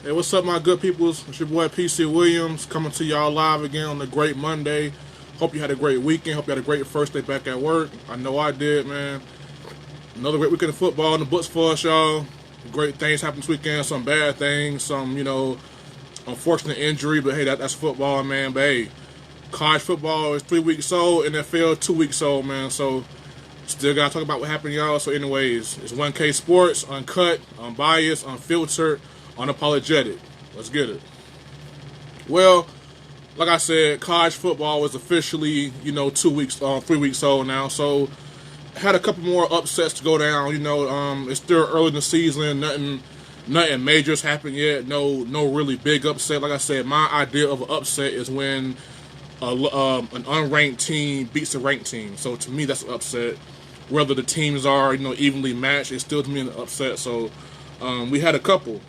Hey, what's up, my good peoples? It's your boy PC Williams coming to y'all live again on the great Monday. Hope you had a great weekend. Hope you had a great first day back at work. I know I did, man. Another great weekend of football in the books for us, y'all. Great things happened this weekend. Some bad things. Some, unfortunate injury. But hey, that's football, man. But hey, college football is 3 weeks old. NFL 2 weeks old, man. So still gotta talk about what happened, y'all. So anyways, it's 1K Sports, uncut, unbiased, unfiltered, unapologetic. Let's get it. Well, like I said, college football is officially, 3 weeks old now. So had a couple more upsets to go down. It's still early in the season. Nothing major's happened yet. No really big upset. Like I said, my idea of an upset is when an unranked team beats a ranked team. So to me, that's an upset. Whether the teams are, evenly matched, it's still to me an upset. So we had a couple.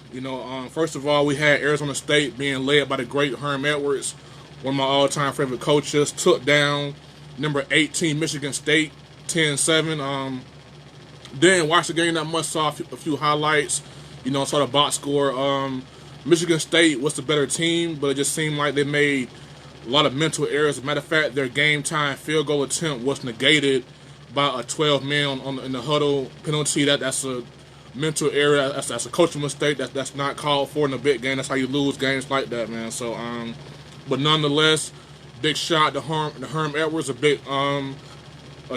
First of all, we had Arizona State being led by the great Herm Edwards, one of my all-time favorite coaches, took down number 18 Michigan State 10-7. Didn't watch the game that much, saw a few highlights, saw the box score. Michigan State was the better team, but it just seemed like they made a lot of mental errors. As a matter of fact, their game-time field goal attempt was negated by a 12-man in the huddle penalty. That's a mental error. That's a coaching mistake. That's not called for in a big game. That's how you lose games like that, man. So, but nonetheless, big shot to Herm Edwards, a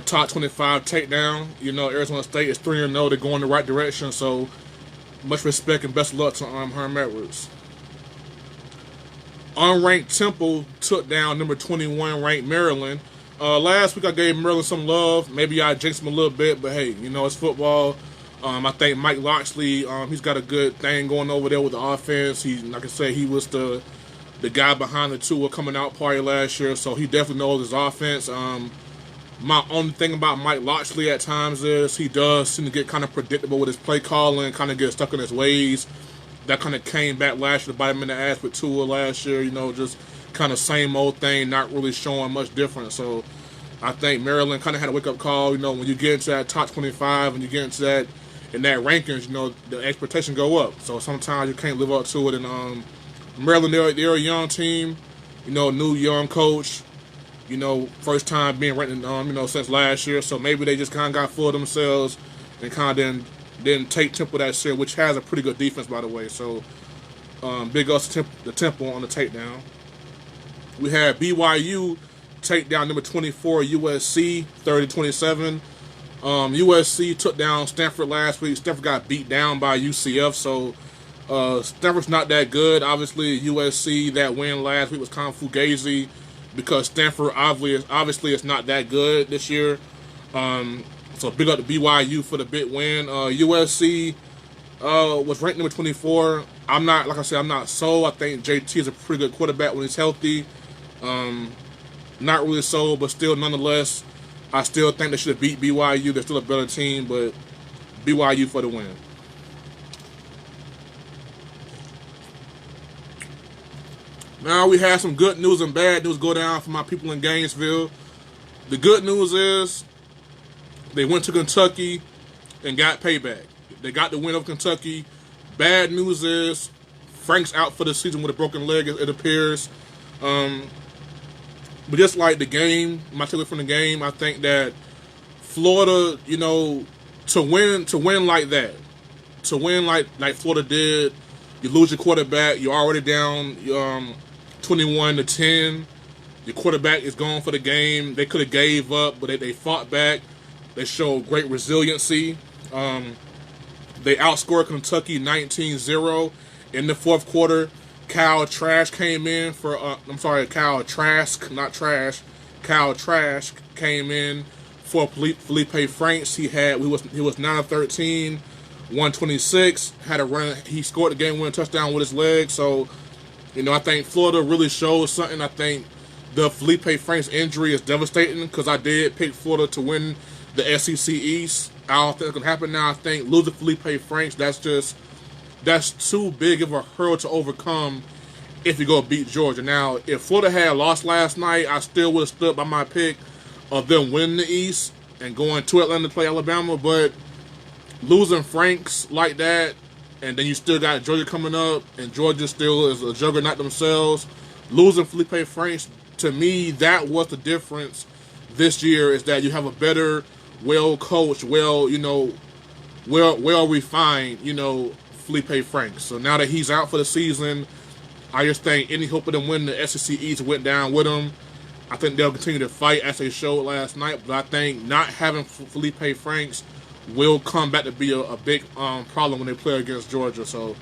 top 25 takedown. Arizona State is 3-0. They're going the right direction. So, much respect and best of luck to Herm Edwards. Unranked Temple took down number 21 ranked Maryland. Last week I gave Maryland some love. Maybe I jinxed them a little bit, but hey, it's football. I think Mike Locksley, he's got a good thing going over there with the offense. Like I said, he was the guy behind the Tua coming out party last year, so he definitely knows his offense. My only thing about Mike Locksley at times is he does seem to get kind of predictable with his play calling, kind of get stuck in his ways. That kind of came back last year to bite him in the ass with Tua last year, just kind of same old thing, not really showing much difference. So I think Maryland kind of had a wake-up call. When you get into that top 25, when you get into that in that rankings, the expectation go up. So sometimes you can't live up to it. And Maryland, they're a young team, new young coach, first time being ranked, since last year. So maybe they just kind of got full of themselves and kind of didn't take Temple that year, which has a pretty good defense, by the way. So big ups to the Temple on the takedown. We had BYU take down number 24 USC 30-27. USC took down Stanford last week. Stanford got beat down by UCF, so Stanford's not that good. Obviously, USC, that win last week was kind of fugazi because Stanford obviously is not that good this year. So big up to BYU for the big win. USC was ranked number 24. I'm not sold. I think JT is a pretty good quarterback when he's healthy. Not really sold, but still, nonetheless, I still think they should have beat BYU. They're still a better team, but BYU for the win. Now we have some good news and bad news go down for my people in Gainesville. The good news is they went to Kentucky and got payback. They got the win of Kentucky. Bad news is Frank's out for the season with a broken leg, it appears. But just like the game, my takeaway from the game, I think that Florida, to win like that, to win like Florida did, you lose your quarterback, you're already down 21-10. Your quarterback is gone for the game. They could have gave up, but they fought back. They showed great resiliency. They outscored Kentucky 19-0 in the fourth quarter. Kyle Trask came in for, Kyle Trask, not Trash. Kyle Trask came in for Felipe Franks. He was 9 of 13, 126, had a run. He scored the game-winning touchdown with his leg. So, I think Florida really showed something. I think the Felipe Franks injury is devastating because I did pick Florida to win the SEC East. I don't think it's going to happen now. I think losing Felipe Franks, that's too big of a hurdle to overcome if you go beat Georgia. Now, if Florida had lost last night, I still would have stood by my pick of them winning the East and going to Atlanta to play Alabama. But losing Franks like that and then you still got Georgia coming up, and Georgia still is a juggernaut themselves. Losing Felipe Franks, to me, that was the difference this year, is that you have a better, well-coached, well-refined, Felipe Franks. So now that he's out for the season, I just think any hope of them winning the SEC East went down with him. I think they'll continue to fight as they showed last night, but I think not having Felipe Franks will come back to be a big problem when they play against Georgia. So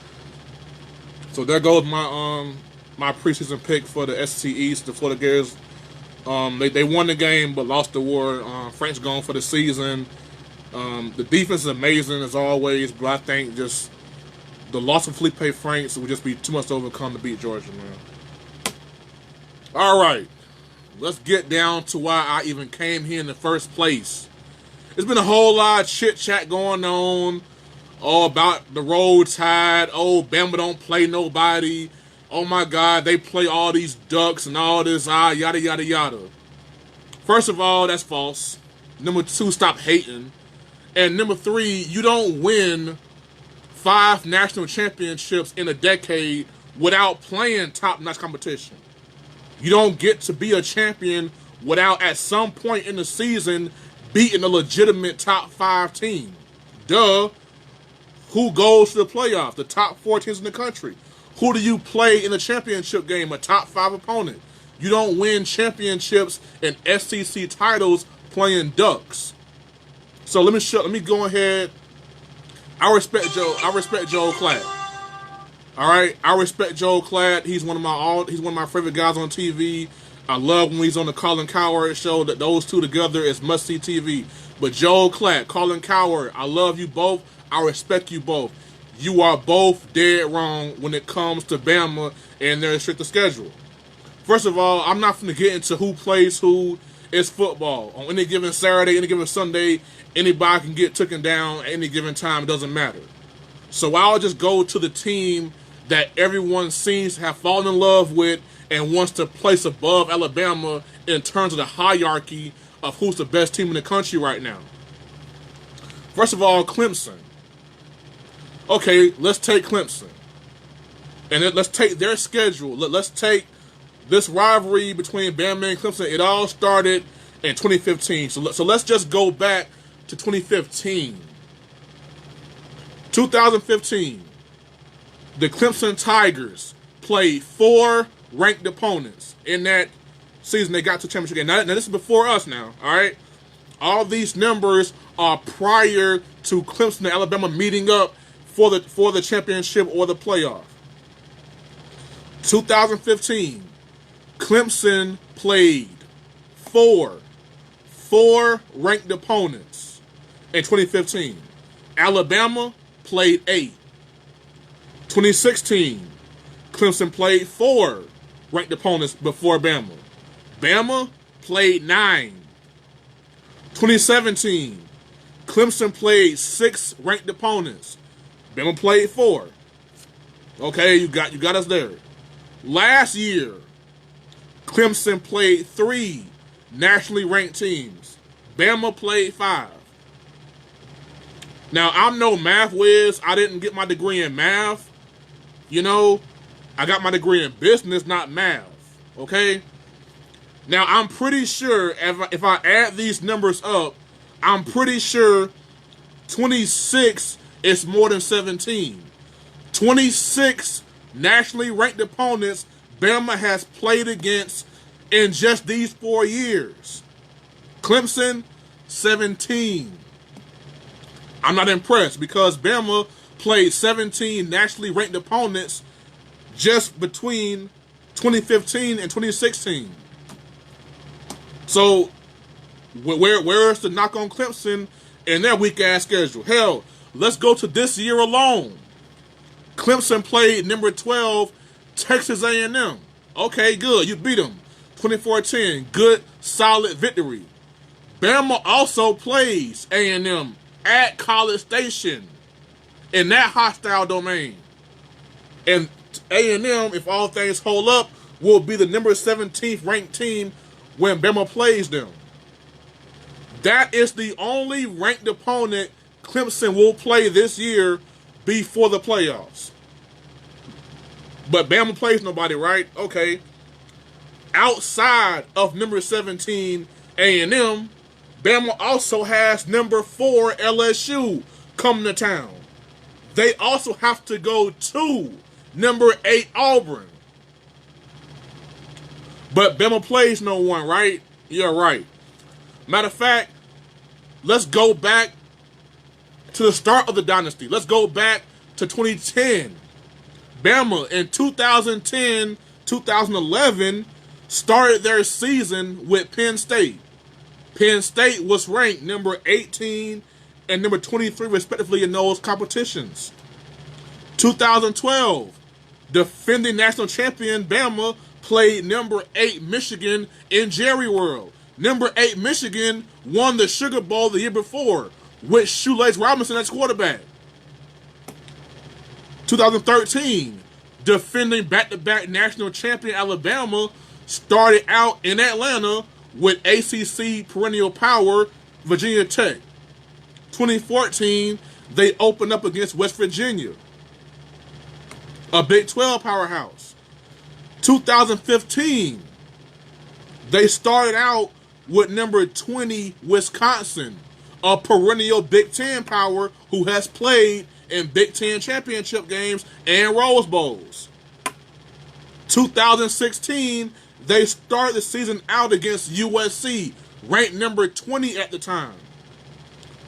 there goes my preseason pick for the SEC East, the Florida Gators. They won the game but lost the war. Franks gone for the season. The defense is amazing as always, but I think just the loss of Felipe Franks would just be too much to overcome to beat Georgia, man. All right, let's get down to why I even came here in the first place. There's been a whole lot of chit-chat going on about the Roll Tide. Oh, Bama don't play nobody. Oh, my God, they play all these ducks and all this, yada, yada, yada. First of all, that's false. Number 2, stop hating. And number 3, you don't win 5 national championships in a decade without playing top-notch competition. You don't get to be a champion without, at some point in the season, beating a legitimate top 5 team. Duh. Who goes to the playoffs? The top 4 teams in the country. Who do you play in the championship game? A top 5 opponent. You don't win championships and SEC titles playing ducks. So let me go ahead. I respect Joe Klatt. All right, I respect Joe Klatt. He's one of my favorite guys on TV. I love when he's on the Colin Cowherd show. That those two together is must-see TV. But Joe Klatt, Colin Cowherd, I love you both. I respect you both. You are both dead wrong when it comes to Bama and their restricted schedule. First of all, I'm not going to get into who plays who. It's football. On any given Saturday, any given Sunday, anybody can get taken down at any given time. It doesn't matter. So I'll just go to the team that everyone seems to have fallen in love with and wants to place above Alabama in terms of the hierarchy of who's the best team in the country right now. First of all, Clemson. Okay, let's take Clemson. And let's take their schedule. Let's take this rivalry between Bama and Clemson. It all started in 2015. So let's just go back to 2015. 2015, the Clemson Tigers played 4 ranked opponents in that season. They got to the championship game. Now this is before us now, all right? All these numbers are prior to Clemson and Alabama meeting up for the championship or the playoff. 2015, Clemson played 4 ranked opponents in 2015. Alabama played 8. 2016, Clemson played 4 ranked opponents before Bama. Bama played 9. 2017, Clemson played 6 ranked opponents. Bama played 4. Okay, you got us there. Last year, Clemson played 3 nationally ranked teams. Bama played 5. Now, I'm no math whiz. I didn't get my degree in math. I got my degree in business, not math. Okay? Now, I'm pretty sure if I add these numbers up, I'm pretty sure 26 is more than 17. 26 nationally ranked opponents Bama has played against in just these 4 years. Clemson, 17. I'm not impressed because Bama played 17 nationally ranked opponents just between 2015 and 2016. So, where's the knock on Clemson and their weak-ass schedule? Hell, let's go to this year alone. Clemson played number 12, Texas A&M. Okay, good. You beat them. 24-10. Good, solid victory. Bama also plays A&M at College Station in that hostile domain. And A&M, if all things hold up, will be the number 17th ranked team when Bama plays them. That is the only ranked opponent Clemson will play this year before the playoffs. But Bama plays nobody, right? Okay. Outside of number 17 A&M, Bama also has number 4 LSU coming to town. They also have to go to number 8 Auburn. But Bama plays no one, right? Yeah, right. Matter of fact, let's go back to the start of the dynasty. Let's go back to 2010. Bama in 2010, 2011 started their season with Penn State. Penn State was ranked number 18 and number 23 respectively in those competitions. 2012, defending national champion Bama played number 8 Michigan in Jerry World. Number 8 Michigan won the Sugar Bowl the year before with Shoelace Robinson as quarterback. 2013, defending back-to-back national champion Alabama started out in Atlanta with ACC perennial power Virginia Tech. 2014, they opened up against West Virginia, a Big 12 powerhouse. 2015, they started out with number 20 Wisconsin, a perennial Big 10 power who has played in Big 10 championship games and Rose Bowls. 2016, they started the season out against USC, ranked number 20 at the time.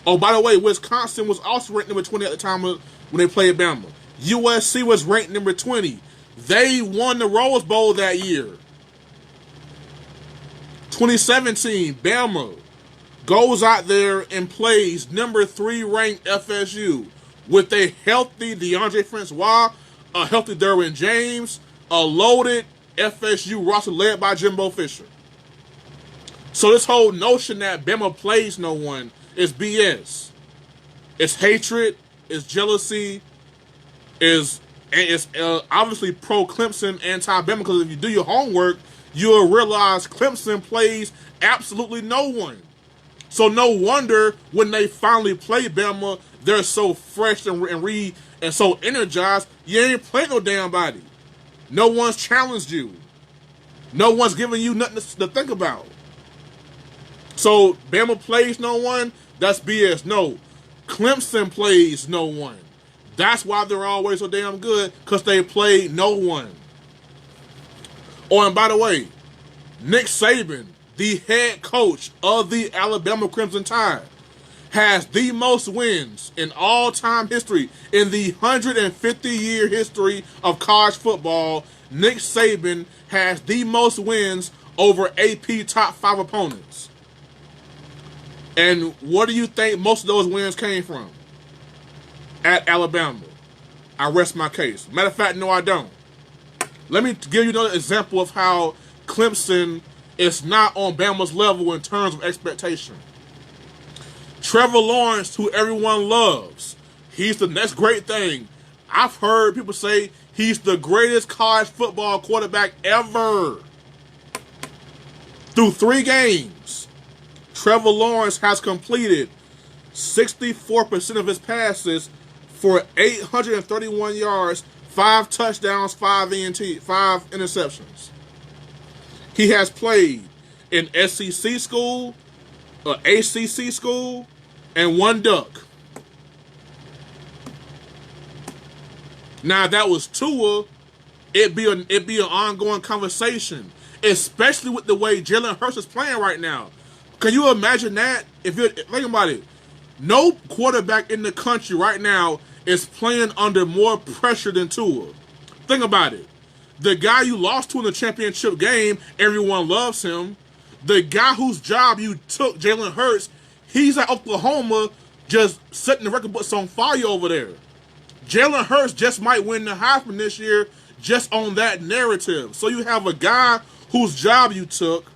Oh, by the way, Wisconsin was also ranked number 20 at the time when they played Bama. USC was ranked number 20. They won the Rose Bowl that year. 2017, Bama goes out there and plays number 3 ranked FSU with a healthy DeAndre Francois, a healthy Derwin James, a loaded FSU roster led by Jimbo Fisher. So this whole notion that Bama plays no one is BS. It's hatred, it's jealousy, it's obviously pro-Clemson, anti-Bama, because if you do your homework, you'll realize Clemson plays absolutely no one. So no wonder when they finally play Bama, they're so fresh and so energized. You ain't playing no damn body. No one's challenged you. No one's giving you nothing to think about. So Bama plays no one, that's BS. No, Clemson plays no one. That's why they're always so damn good, because they play no one. Oh, and by the way, Nick Saban, the head coach of the Alabama Crimson Tide, has the most wins in all-time history. In the 150-year history of college football, Nick Saban has the most wins over AP top 5 opponents. And what do you think most of those wins came from? At Alabama. I rest my case. Matter of fact, no, I don't. Let me give you another example of how Clemson is not on Bama's level in terms of expectation. Trevor Lawrence, who everyone loves, he's the next great thing. I've heard people say he's the greatest college football quarterback ever. Through 3 games, Trevor Lawrence has completed 64% of his passes for 831 yards, 5 touchdowns, 5 interceptions. He has played in SEC school, ACC school, and 1 duck. Now, if that was Tua, it'd be an ongoing conversation, especially with the way Jalen Hurts is playing right now. Can you imagine that? Think about it. No quarterback in the country right now is playing under more pressure than Tua. Think about it. The guy you lost to in the championship game, everyone loves him. The guy whose job you took, Jalen Hurts, he's at Oklahoma just setting the record books on fire over there. Jalen Hurts just might win the Heisman this year just on that narrative. So you have a guy whose job you took,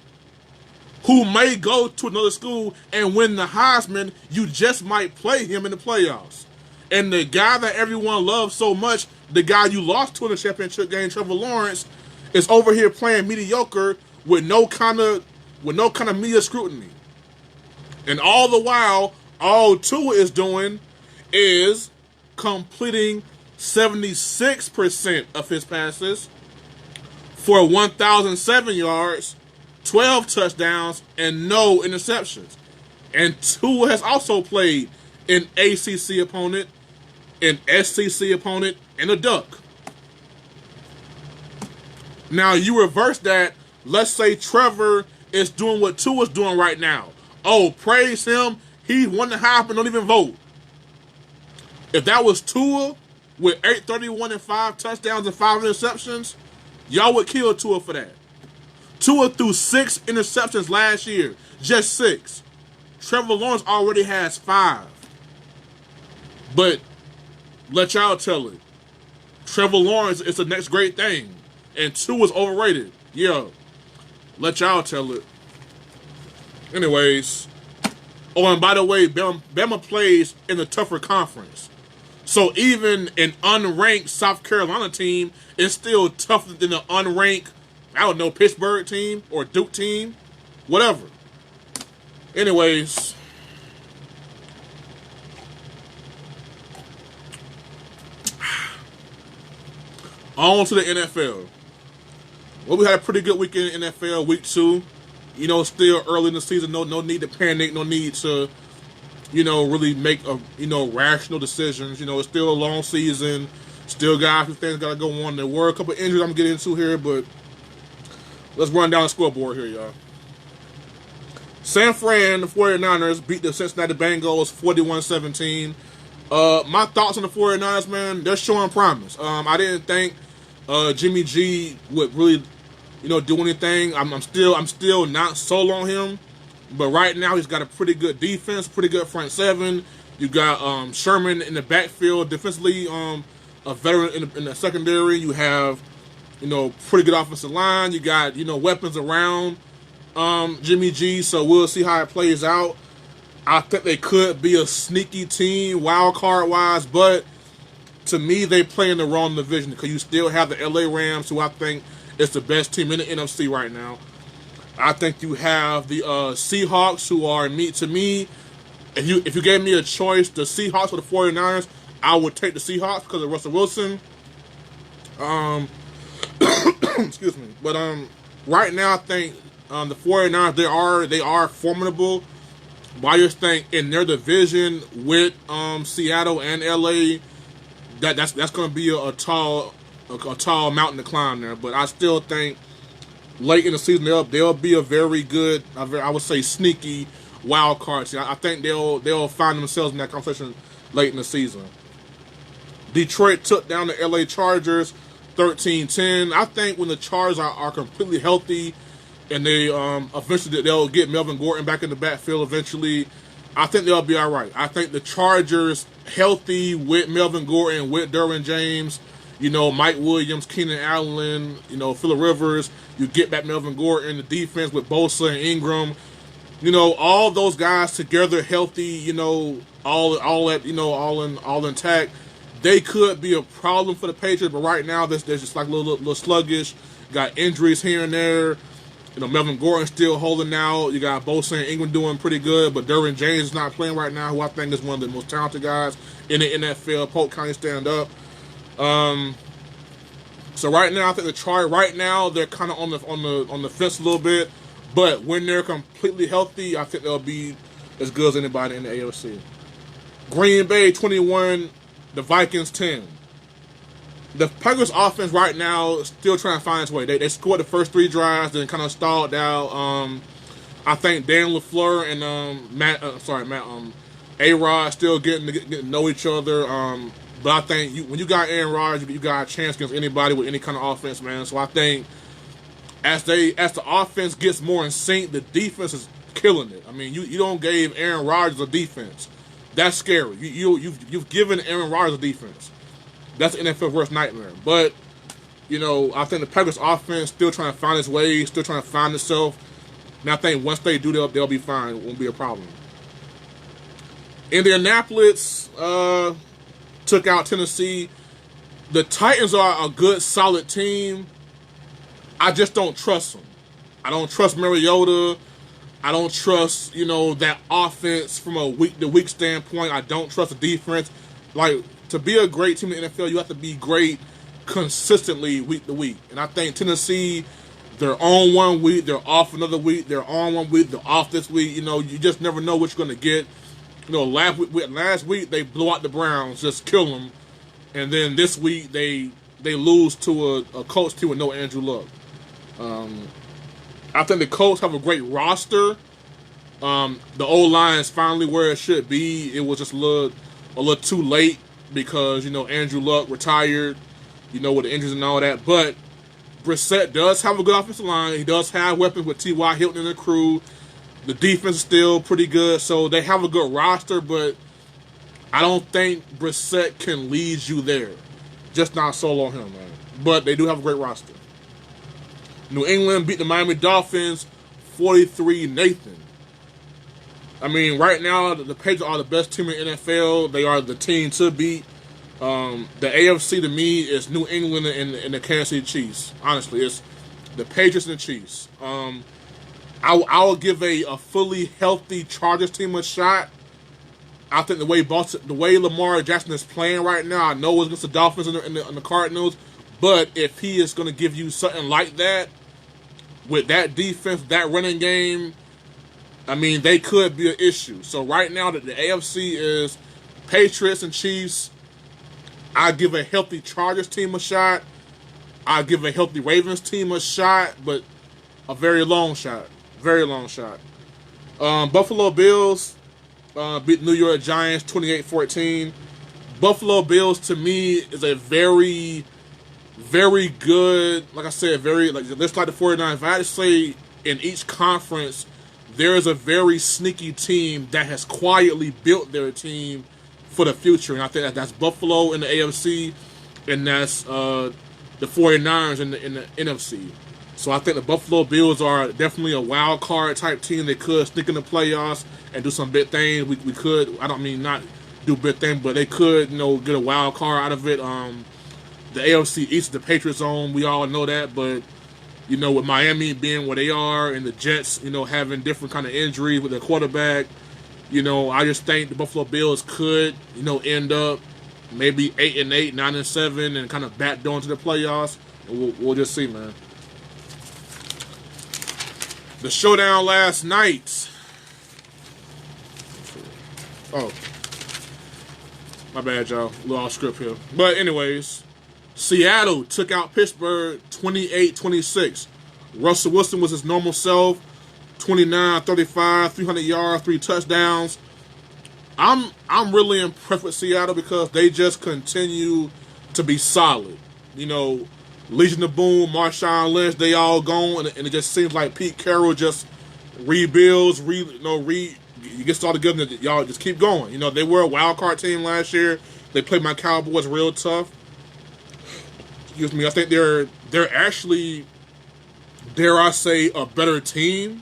who may go to another school and win the Heisman. You just might play him in the playoffs. And the guy that everyone loves so much, the guy you lost to in the championship game, Trevor Lawrence, is over here playing mediocre with no kind of media scrutiny. And all the while, all Tua is doing is completing 76% of his passes for 1,007 yards, 12 touchdowns, and no interceptions. And Tua has also played an ACC opponent, an SEC opponent, and a Duck. Now, you reverse that. Let's say Trevor is doing what Tua's doing right now. Oh, praise him. He won the Heisman, don't even vote. If that was Tua with 831 and 5 touchdowns and 5 interceptions, y'all would kill Tua for that. Tua threw 6 interceptions last year. Just 6. Trevor Lawrence already has 5. But let y'all tell it. Trevor Lawrence is the next great thing. And Tua's overrated. Yeah. Let y'all tell it. Anyways. Oh, and by the way, Bama plays in the tougher conference. So even an unranked South Carolina team is still tougher than an unranked, I don't know, Pittsburgh team or Duke team. Whatever. Anyways. On to the NFL. Well, we had a pretty good weekend in NFL, week 2. You know, still early in the season. No need to panic. No need to, really make rational decisions. It's still a long season. Still got a few things got to go on. There were a couple of injuries I'm getting into here, but let's run down the scoreboard here, y'all. San Fran, the 49ers, beat the Cincinnati Bengals 41-17. My thoughts on the 49ers, man, they're showing promise. I didn't think Jimmy G would really do anything. I'm still not sold on him, but right now he's got a pretty good defense, pretty good front seven. You got Sherman in the backfield defensively, a veteran in the secondary. You have pretty good offensive line. You got weapons around Jimmy G. So we'll see how it plays out. I think they could be a sneaky team wild card wise, but to me they play in the wrong division because you still have the LA Rams, who I think is the best team in the NFC right now. I think you have the Seahawks, who are to me. If you gave me a choice, the Seahawks or the 49ers, I would take the Seahawks because of Russell Wilson. Excuse me. But right now I think the 49ers, they are formidable. But I just think in their division with Seattle and LA, that's going to be a tall mountain to climb there. But I still think late in the season they'll be a very good, I would say, sneaky wild card team. I think they'll find themselves in that conversation late in the season. Detroit took down the LA Chargers 13-10. I think when the Chargers are completely healthy and they eventually they'll get Melvin Gordon back in the backfield eventually, I think they'll be all right. I think the Chargers healthy with Melvin Gordon, with Derwin James, Mike Williams, Keenan Allen, Phillip Rivers, you get back Melvin Gordon, the defense with Bosa and Ingram, all those guys together healthy, all intact. They could be a problem for the Patriots, but right now they're just like a little sluggish. Got injuries here and there. Melvin Gordon still holding out. You got Bosa and Ingram doing pretty good, but Derwin James is not playing right now, who I think is one of the most talented guys in the NFL. Polk County stand up. So right now I think the Chargers they're kind of on the fence a little bit, but when they're completely healthy, I think they'll be as good as anybody in the AFC. Green Bay 21, the Vikings 10. The Packers offense right now is still trying to find its way. They scored the first 3 drives, then kind of stalled out. I think Dan LaFleur and A-Rod still getting to know each other. But I think when you got Aaron Rodgers, you got a chance against anybody with any kind of offense, man. So I think as the offense gets more in sync, the defense is killing it. I mean, you don't give Aaron Rodgers a defense. That's scary. You've given Aaron Rodgers a defense. That's an NFL worst nightmare. But, I think the Packers offense still trying to find its way, still trying to find itself. And I think once they do, they'll be fine. It won't be a problem. Indianapolis took out Tennessee. The Titans are a good, solid team. I just don't trust them. I don't trust Mariota. I don't trust, that offense from a week-to-week standpoint. I don't trust the defense. like to be a great team in the NFL, you have to be great consistently week to week. And I think Tennessee, they're on one week, they're off another week, they're on one week, they're off this week. You know, you just never know what you're going to get. You know, last week they blew out the Browns, just kill them. And then this week they lose to a Colts team with no Andrew Luck. I think the Colts have a great roster. The O-line is finally where it should be. It was just a little too late because, you know, Andrew Luck retired, you know, with the injuries and all that. But Brissett does have a good offensive line. He does have weapons with T.Y. Hilton and the crew. The defense is still pretty good. So they have a good roster, but I don't think Brissett can lead you there. Just not solo him, man. But they do have a great roster. New England beat the Miami Dolphins 43-0. I mean, right now, the Patriots are the best team in the NFL. They are the team to beat. The AFC, to me, is New England and the Kansas City Chiefs. Honestly, it's the Patriots and the Chiefs. I will give a fully healthy Chargers team a shot. I think the way Lamar Jackson is playing right now, I know it's against the Dolphins and the Cardinals, but if he is going to give you something like that, with that defense, that running game, I mean, they could be an issue. So right now, the AFC is Patriots and Chiefs. I give a healthy Chargers team a shot. I give a healthy Ravens team a shot, but a very long shot. Very long shot. Buffalo Bills beat New York Giants 28-14. Buffalo Bills, to me, is a very, very good, like I said, just like the 49ers. If I had to say in each conference, there is a very sneaky team that has quietly built their team for the future. And I think that's Buffalo in the AFC, and that's the 49ers in the NFC. So I think the Buffalo Bills are definitely a wild card type team. They could sneak in the playoffs and do some big things. We could, I don't mean not do big things, but they could, you know, get a wild card out of it. The AFC East is the Patriots zone. We all know that, but you know, with Miami being where they are and the Jets, you know, having different kind of injuries with their quarterback, you know, I just think the Buffalo Bills could, you know, end up maybe 8-8, 9-7, and kind of backdoor into the playoffs. And we'll just see, man. The showdown last night. Oh, my bad, y'all. A little off script here. But anyways, Seattle took out Pittsburgh 28-26. Russell Wilson was his normal self, 29-35, 300 yards, 3 touchdowns. I'm really impressed with Seattle because they just continue to be solid. You know, Legion of Boom, Marshawn Lynch, they all gone, and it just seems like Pete Carroll just rebuilds, you get started together, and y'all just keep going. You know, they were a wild card team last year. They played my Cowboys real tough. Excuse me. I think they're actually, dare I say, a better team.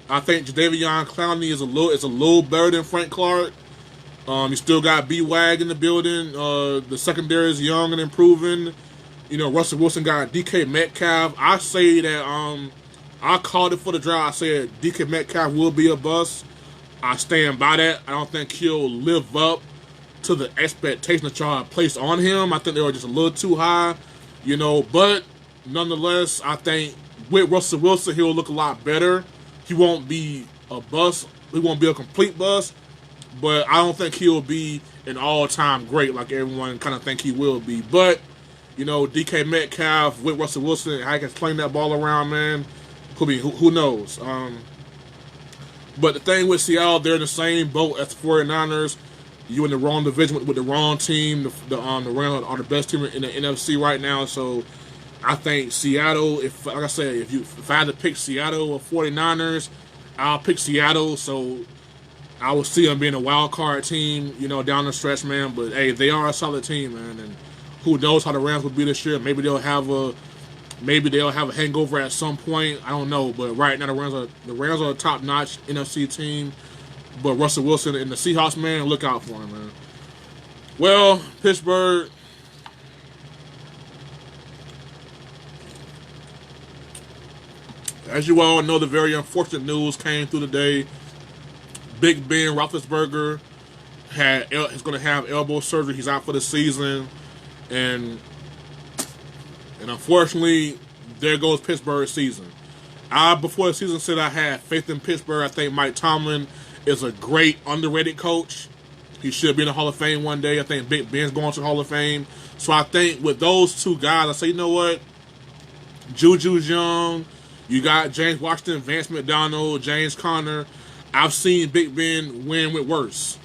I think Jadeveon Clowney is a little better than Frank Clark. You still got B-Wag in the building. The secondary is young and improving. You know, Russell Wilson got DK Metcalf. I say that I called it for the draft. I said DK Metcalf will be a bust. I stand by that. I don't think he'll live up to the expectation that y'all placed on him. I think they were just a little too high, you know. But nonetheless, I think with Russell Wilson, he'll look a lot better. He won't be a bust. He won't be a complete bust. But I don't think he'll be an all-time great like everyone kind of think he will be. But, you know, DK Metcalf with Russell Wilson, I can sling that ball around, man. Who knows? But the thing with Seattle, they're in the same boat as the 49ers. You in the wrong division with the wrong team. The Rams are the best team in the NFC right now. So I think Seattle, like I said, if I had to pick Seattle or 49ers, I'll pick Seattle. So I will see them being a wild card team, you know, down the stretch, man. But hey, they are a solid team, man. And who knows how the Rams will be this year? Maybe they'll have a hangover at some point. I don't know. But right now the Rams are a top notch NFC team. But Russell Wilson and the Seahawks, man, look out for him, man. Well, Pittsburgh, as you all know, the very unfortunate news came through today. Big Ben Roethlisberger He's going to have elbow surgery. He's out for the season, and unfortunately, there goes Pittsburgh's season. Before the season said I had faith in Pittsburgh. I think Mike Tomlin is a great underrated coach. He should be in the Hall of Fame one day. I think Big Ben's going to the Hall of Fame. So I think with those two guys, I say, you know what? Juju's young. You got James Washington, Vance McDonald, James Conner. I've seen Big Ben win with worse.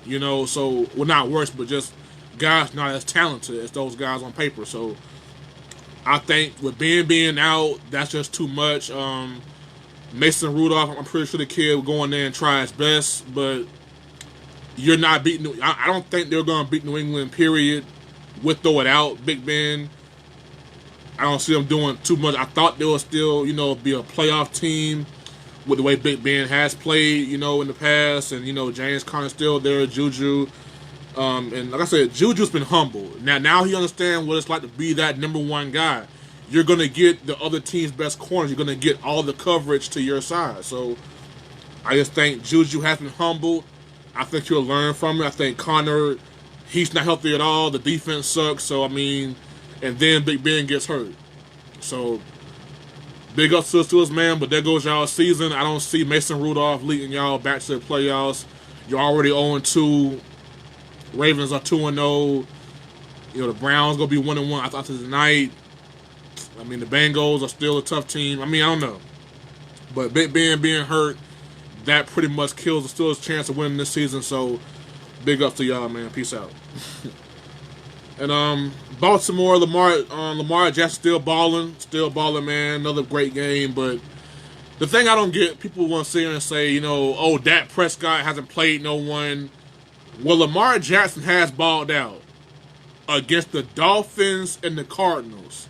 So, well, not worse, but just guys not as talented as those guys on paper. So I think with Ben being out, that's just too much. Mason Rudolph, I'm pretty sure the kid will go in there and try his best, but you're not beating. I don't think they're going to beat New England, period, with or without Big Ben. I don't see them doing too much. I thought they would still, be a playoff team with the way Big Ben has played, in the past, and James Conner's still there, Juju, and like I said, Juju's been humble. Now he understands what it's like to be that number one guy. You're gonna get the other team's best corners. You're gonna get all the coverage to your side. So I just think Juju has been humbled. I think he'll learn from it. I think Conner, he's not healthy at all. The defense sucks. So and then Big Ben gets hurt. So big ups to us, man. But there goes y'all's season. I don't see Mason Rudolph leading y'all back to the playoffs. You're already 0-2. Ravens are 2-0. The Browns gonna be 1-1. I thought tonight. The Bengals are still a tough team. I don't know. But Big Ben being hurt, that pretty much kills the Steelers' chance of winning this season. So, big ups to y'all, man. Peace out. And Baltimore, Lamar Jackson still balling, man. Another great game. But the thing I don't get, people want to sit here and say, Dak Prescott hasn't played no one. Well, Lamar Jackson has balled out against the Dolphins and the Cardinals.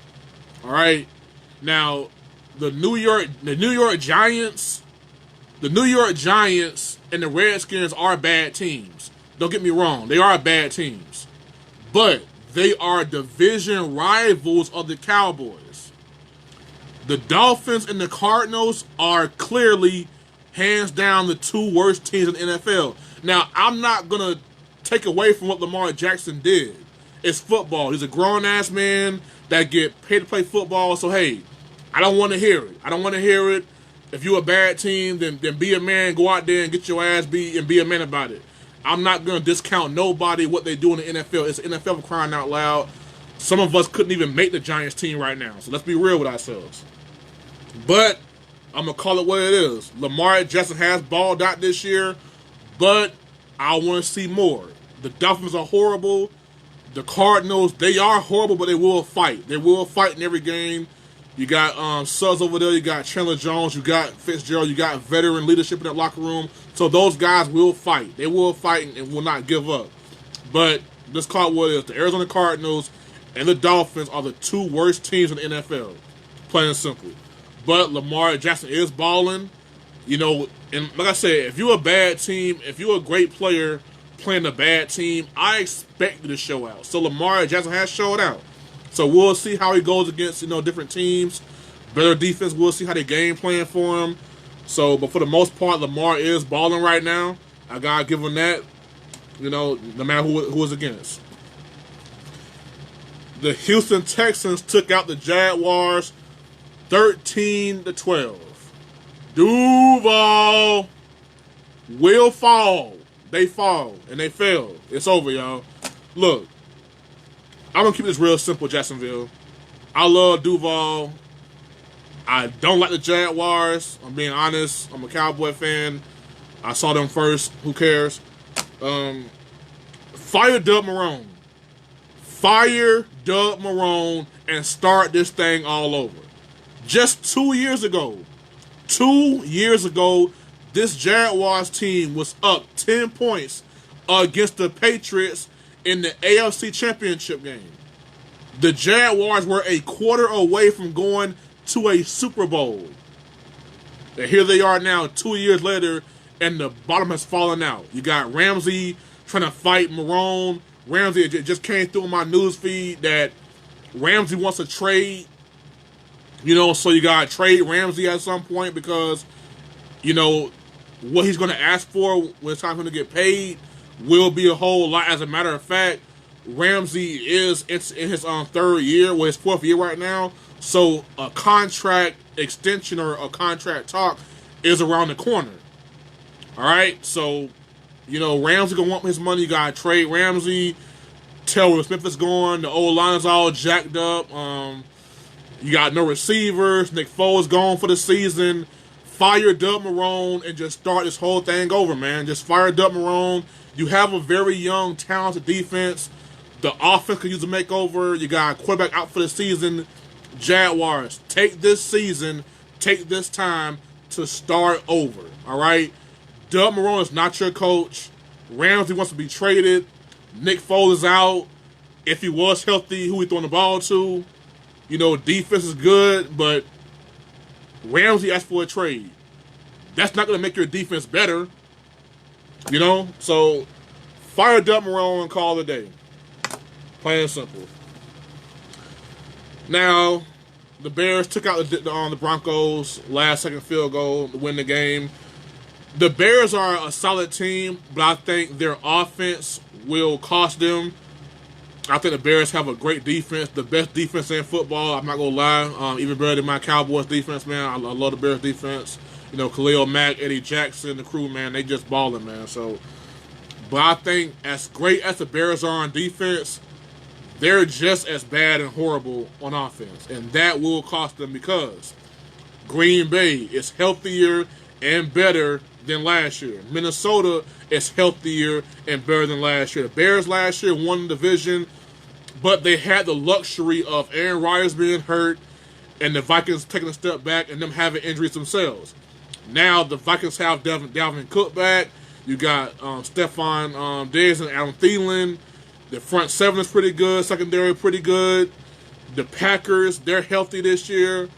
All right, now the New York Giants and the Redskins are bad teams. Don't get me wrong, they are bad teams, but they are division rivals of the Cowboys. The Dolphins and the Cardinals are clearly, hands down, the two worst teams in the NFL. Now, I'm not gonna take away from what Lamar Jackson did. It's football. He's a grown-ass man that get paid to play football. So, hey, I don't want to hear it. If you're a bad team, then be a man. Go out there and get your ass beat and be a man about it. I'm not going to discount nobody what they do in the NFL. It's the NFL for crying out loud. Some of us couldn't even make the Giants team right now. So let's be real with ourselves. But I'm going to call it what it is. Lamar Jackson has balled out this year, but I want to see more. The Dolphins are horrible. The Cardinals, they are horrible, but they will fight. They will fight in every game. You got Suggs over there. You got Chandler Jones. You got Fitzgerald. You got veteran leadership in that locker room. So those guys will fight. They will fight and will not give up. But let's call it what it is. The Arizona Cardinals and the Dolphins are the two worst teams in the NFL, plain and simple. But Lamar Jackson is balling. And like I said, if you're a bad team, if you're a great player playing a bad team, I expect you to show out. So Lamar Jackson has showed out. So we'll see how he goes against, different teams. Better defense, we'll see how they game plan for him. So, but for the most part, Lamar is balling right now. I gotta give him that, no matter who is against. The Houston Texans took out the Jaguars 13-12. Duval will fall. They fall, and they fail. It's over, y'all. Look, I'm going to keep this real simple, Jacksonville. I love Duval. I don't like the Jaguars. I'm being honest. I'm a Cowboy fan. I saw them first. Who cares? Fire Doug Marrone. Fire Doug Marrone and start this thing all over. Just 2 years ago, this Jaguars team was up 10 points against the Patriots in the AFC Championship game. The Jaguars were a quarter away from going to a Super Bowl. And here they are now, 2 years later, and the bottom has fallen out. You got Ramsey trying to fight Marrone. Ramsey just came through my news feed that Ramsey wants to trade. So you got to trade Ramsey at some point because, what he's going to ask for when it's time for him to get paid. will be a whole lot. As a matter of fact, Ramsey is in his third year, well, his fourth year right now. So a contract extension or a contract talk is around the corner. All right, so Ramsey gonna want his money. You gotta trade Ramsey. Tell where Smith is going. The old line's all jacked up. You got no receivers. Nick Foles gone for the season. Fire Doug Marrone and just start this whole thing over, man. Just fire Doug Marrone. You have a very young, talented defense. The offense could use a makeover. You got a quarterback out for the season. Jaguars, take this season, take this time to start over, all right? Doug Marrone is not your coach. Ramsey wants to be traded. Nick Foles is out. If he was healthy, who he throwing the ball to? Defense is good, but Ramsey asked for a trade. That's not going to make your defense better. So fire Doug Marrone and call it a day. Plain and simple. Now, the Bears took out the Broncos last-second field goal to win the game. The Bears are a solid team, but I think their offense will cost them. I think the Bears have a great defense, the best defense in football. I'm not going to lie. Even better than my Cowboys defense, man. I love the Bears defense. Khalil Mack, Eddie Jackson, the crew, man, they just balling, man. But I think as great as the Bears are on defense, they're just as bad and horrible on offense. And that will cost them because Green Bay is healthier and better than last year. Minnesota is healthier and better than last year. The Bears last year won the division, but they had the luxury of Aaron Rodgers being hurt and the Vikings taking a step back and them having injuries themselves. Now the Vikings have Dalvin Cook back. You got Stephon Diggs and Adam Thielen. The front seven is pretty good. Secondary pretty good. The Packers, they're healthy this year.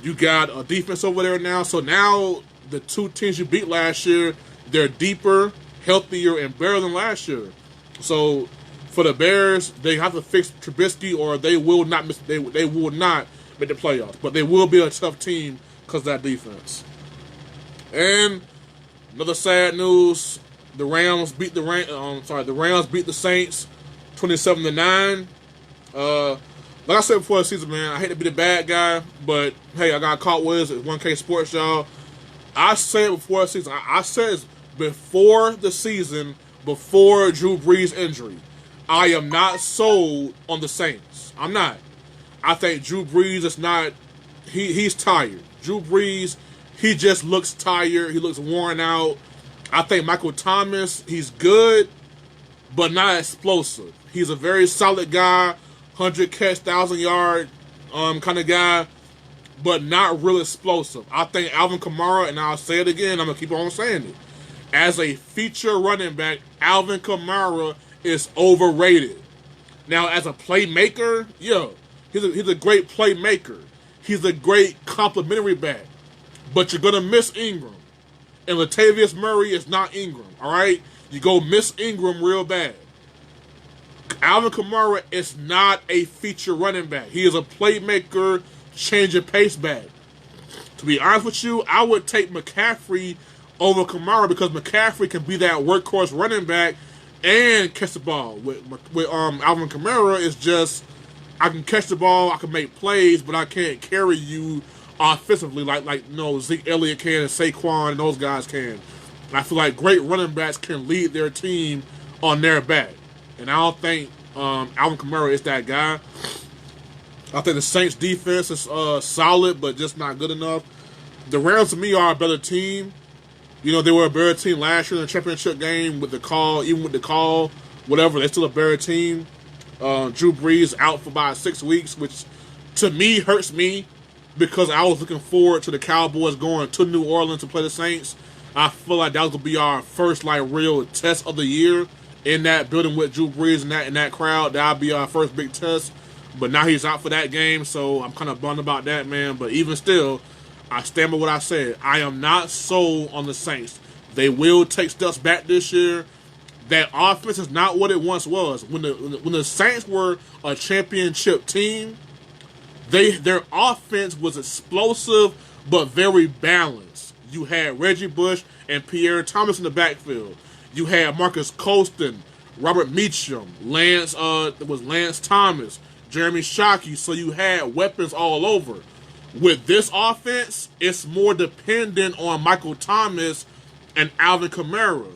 You got a defense over there now. So now the two teams you beat last year, they're deeper, healthier, and better than last year. So for the Bears, they have to fix Trubisky or they will not they will not make the playoffs. But they will be a tough team because of that defense. And another sad news. The Rams beat the Saints 27-9. Like I said before the season, man, I hate to be the bad guy, but hey, I got caught with it at 1K Sports, y'all. I said before the season, I said before the season, before Drew Brees' injury, I am not sold on the Saints. I'm not. I think Drew Brees is not. He's tired. Drew Brees, he just looks tired. He looks worn out. I think Michael Thomas, he's good, but not explosive. He's a very solid guy, 100-catch, 1,000-yard kind of guy, but not real explosive. I think Alvin Kamara, and I'll say it again, I'm going to keep on saying it, as a feature running back, Alvin Kamara is overrated. Now, as a playmaker, yeah, he's a great playmaker. He's a great complimentary back, but you're going to miss Ingram. And Latavius Murray is not Ingram, all right? You go miss Ingram real bad. Alvin Kamara is not a feature running back. He is a playmaker, change of pace back. To be honest with you, I would take McCaffrey over Kamara because McCaffrey can be that workhorse running back and catch the ball. With Alvin Kamara, it's just I can catch the ball, I can make plays, but I can't carry you offensively like Zeke Elliott can and Saquon and those guys can. And I feel like great running backs can lead their team on their back. And I don't think Alvin Kamara is that guy. I think the Saints defense is solid, but just not good enough. The Rams, to me, are a better team. They were a better team last year in the championship game with the call, even with the call, whatever, they're still a better team. Drew Brees out for about 6 weeks, which to me hurts me, because I was looking forward to the Cowboys going to New Orleans to play the Saints. I feel like that was going to be our first real test of the year in that building with Drew Brees and that crowd. That would be our first big test. But now he's out for that game, so I'm kind of bummed about that, man. But even still, I stand by what I said. I am not sold on the Saints. They will take steps back this year. That offense is not what it once was. When the Saints were a championship team, their offense was explosive but very balanced. You had Reggie Bush and Pierre Thomas in the backfield. You had Marcus Colston, Robert Meacham, Lance Thomas, Jeremy Shockey. So you had weapons all over. With this offense, it's more dependent on Michael Thomas and Alvin Kamara.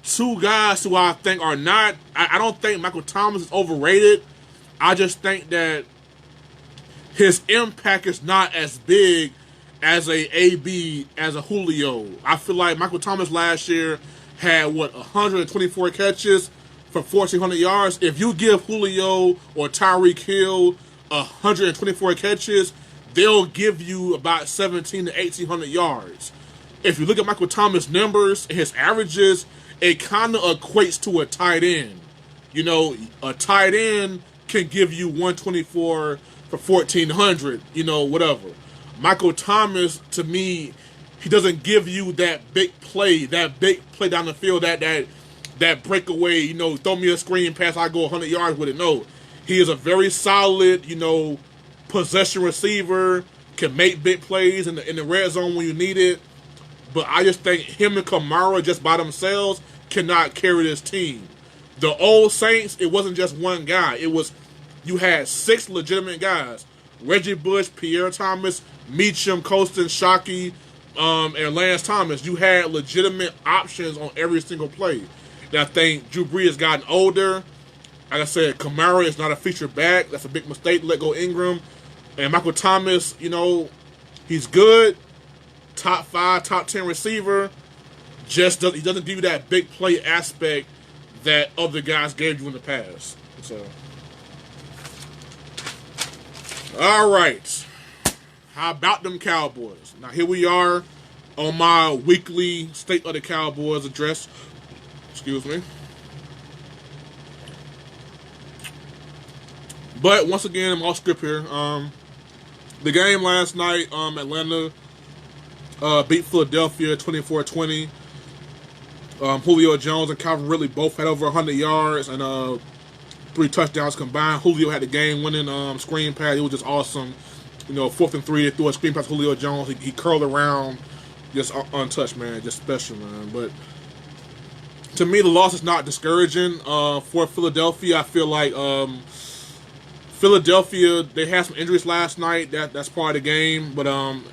Two guys who I think are not... I don't think Michael Thomas is overrated. I just think that his impact is not as big as as a Julio. I feel like Michael Thomas last year had, 124 catches for 1,400 yards. If you give Julio or Tyreek Hill 124 catches, they'll give you about 1,700 to 1,800 yards. If you look at Michael Thomas' numbers, his averages, it kind of equates to a tight end. You know, a tight end can give you 124 for 1,400, whatever. Michael Thomas, to me, he doesn't give you that big play down the field, that breakaway, throw me a screen pass, I go 100 yards with it. No, he is a very solid, possession receiver, can make big plays in the red zone when you need it. But I just think him and Kamara just by themselves cannot carry this team. The old Saints, it wasn't just one guy. You had 6 legitimate guys. Reggie Bush, Pierre Thomas, Meacham, Colston, Shockey, and Lance Thomas. You had legitimate options on every single play. And I think Drew Brees has gotten older. Like I said, Kamara is not a feature back. That's a big mistake to let go Ingram. And Michael Thomas, he's good. Top 5, top 10 receiver. He doesn't give you that big play aspect that other guys gave you in the past. So, all right. How about them Cowboys? Now here we are on my weekly State of the Cowboys address. Excuse me. But once again, I'm off script here. The game last night, Atlanta beat Philadelphia 24-20. Julio Jones and Calvin Ridley both had over 100 yards and 3 touchdowns combined. Julio had the game-winning screen pass. It was just awesome. 4th and 3, they threw a screen pass to Julio Jones. He curled around, just untouched, man. Just special, man. But to me, the loss is not discouraging for Philadelphia. I feel like Philadelphia, they had some injuries last night. That's part of the game, but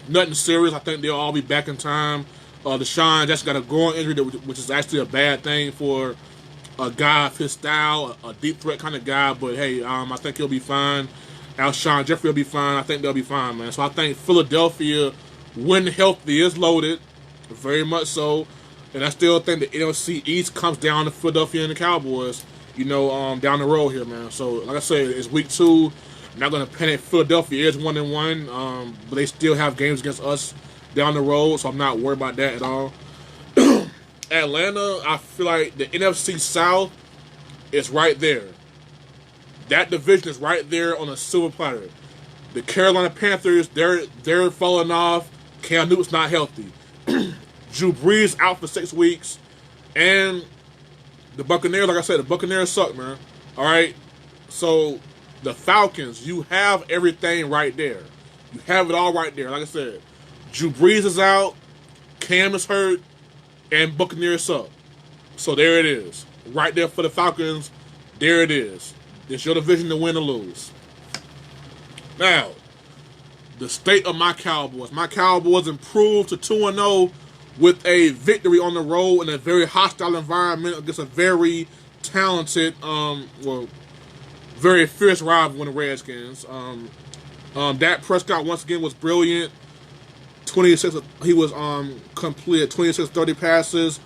nothing serious. I think they'll all be back in time. Deshaun just got a groin injury, which is actually a bad thing for a guy of his style, a deep threat kind of guy. But hey, I think he'll be fine. Alshon Jeffrey will be fine. I think they'll be fine, man. So I think Philadelphia, when healthy, is loaded, very much so. And I still think the NFC East comes down to Philadelphia and the Cowboys, down the road here, man. So like I said, it's week 2. I'm not gonna panic. Philadelphia is 1-1, but they still have games against us down the road, so I'm not worried about that at all. Atlanta, I feel like the NFC South is right there. That division is right there on a silver platter. The Carolina Panthers, they're falling off. Cam Newton's not healthy. Drew Brees out for 6 weeks. And the Buccaneers, like I said, the Buccaneers suck, man. All right? So the Falcons, you have everything right there. You have it all right there. Like I said, Drew Brees is out, Cam is hurt, and Buccaneers suck. So there it is. Right there for the Falcons. There it is. It's your division to win or lose. Now, the state of my Cowboys. My Cowboys improved to 2-0 with a victory on the road in a very hostile environment against a very talented, very fierce rival in the Redskins. Dak Prescott once again was brilliant. He was completed 26 30 passes,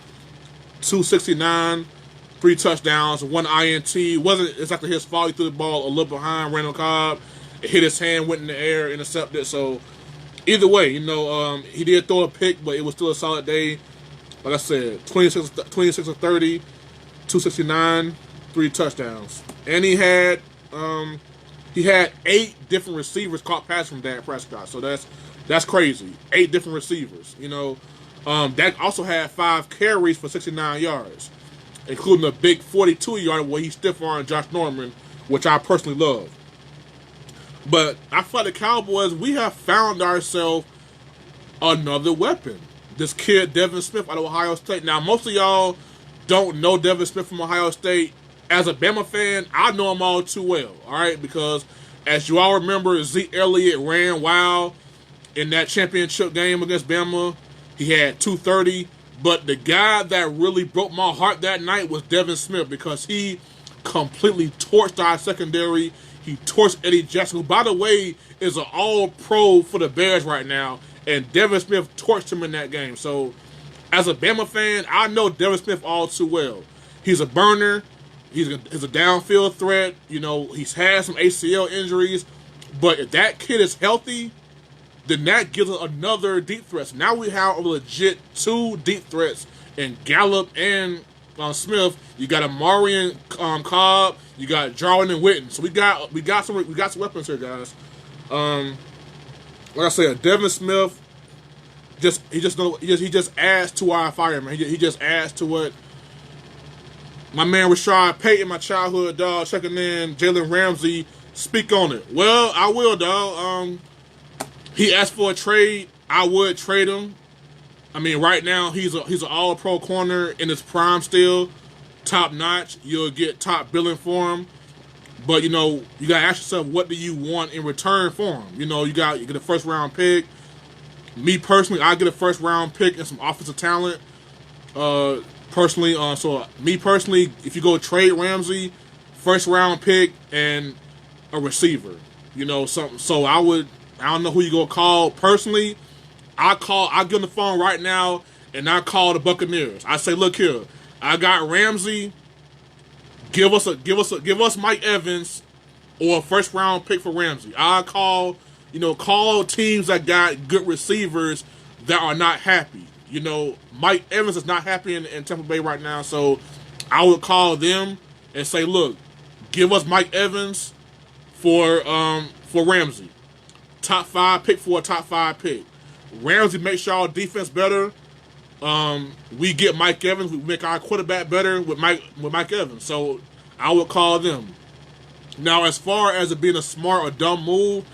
269, 3 touchdowns, 1 INT. Wasn't exactly his fault. He threw the ball a little behind Randall Cobb. It hit his hand, went in the air, intercepted. So either way, he did throw a pick, but it was still a solid day. Like I said, 26 of 30, 269, 3 touchdowns. And he had 8 different receivers caught passes from Dak Prescott. So that's crazy. 8 different receivers. Dak also had 5 carries for 69 yards, including a big 42-yard where he stiff-armed Josh Norman, which I personally love. But I feel like the Cowboys, we have found ourselves another weapon. This kid, Devin Smith, out of Ohio State. Now, most of y'all don't know Devin Smith from Ohio State, as a Bama fan, I know him all too well, all right? Because as you all remember, Zeke Elliott ran wild in that championship game against Bama. He had 230, but the guy that really broke my heart that night was Devin Smith, because he completely torched our secondary. He torched Eddie Jackson, who, by the way, is an all-pro for the Bears right now, and Devin Smith torched him in that game. So, as a Bama fan, I know Devin Smith all too well. He's a burner. He's a downfield threat. You know, he's had some ACL injuries, but if that kid is healthy, then that gives us another deep threat. So now we have a legit 2 deep threats in Gallup and Smith. You got Amari and Cobb. You got Jarwin and Witten. So we got some weapons here, guys. Like I said, Devin Smith he just adds to our fire, man. He just adds to what my man Rashad Payton, my childhood dog, checking in. Jalen Ramsey, speak on it. Well, I will, dog. He asked for a trade. I would trade him. I mean, right now he's an all-pro corner in his prime still, top notch. You'll get top billing for him, but you know you gotta ask yourself, what do you want in return for him? You know, you get a first-round pick. Me personally, I get a first-round pick and some offensive talent. Personally, so me personally, if you go trade Ramsey, first-round pick and a receiver, you know, something. So I don't know who you gonna call personally. I'll get on the phone right now and I call the Buccaneers. I say, look here, I got Ramsey. Give us Mike Evans or a first round pick for Ramsey. I'll call teams that got good receivers that are not happy. You know, Mike Evans is not happy in Tampa Bay right now, so I would call them and say, look, give us Mike Evans for Ramsey. Top 5 pick for a top 5 pick. Ramsey makes y'all defense better. We get Mike Evans. We make our quarterback better with Mike Evans. So I would call them. Now, as far as it being a smart or dumb move,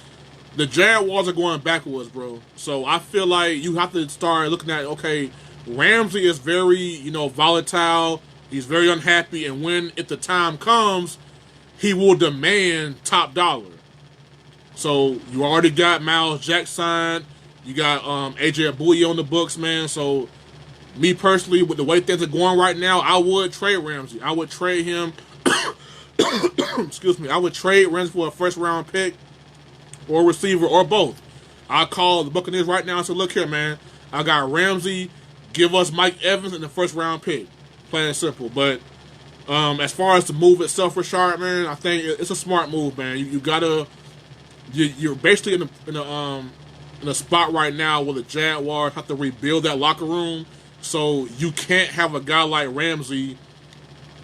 the Jaguars are going backwards, bro. So I feel like you have to start looking at, okay, Ramsey is very, volatile. He's very unhappy, and if the time comes, he will demand top dollar. So you already got Miles Jack signed. You got AJ Abouye on the books, man. So me personally, with the way things are going right now, I would trade Ramsey. I would trade him. Excuse me. I would trade Ramsey for a first-round pick or receiver or both. I call the Buccaneers right now and say, look here, man. I got Ramsey. Give us Mike Evans in the first-round pick. Plain and simple. But as far as the move itself, Rashard, man, I think it's a smart move, man. You're basically in a spot right now where the Jaguars have to rebuild that locker room. So you can't have a guy like Ramsey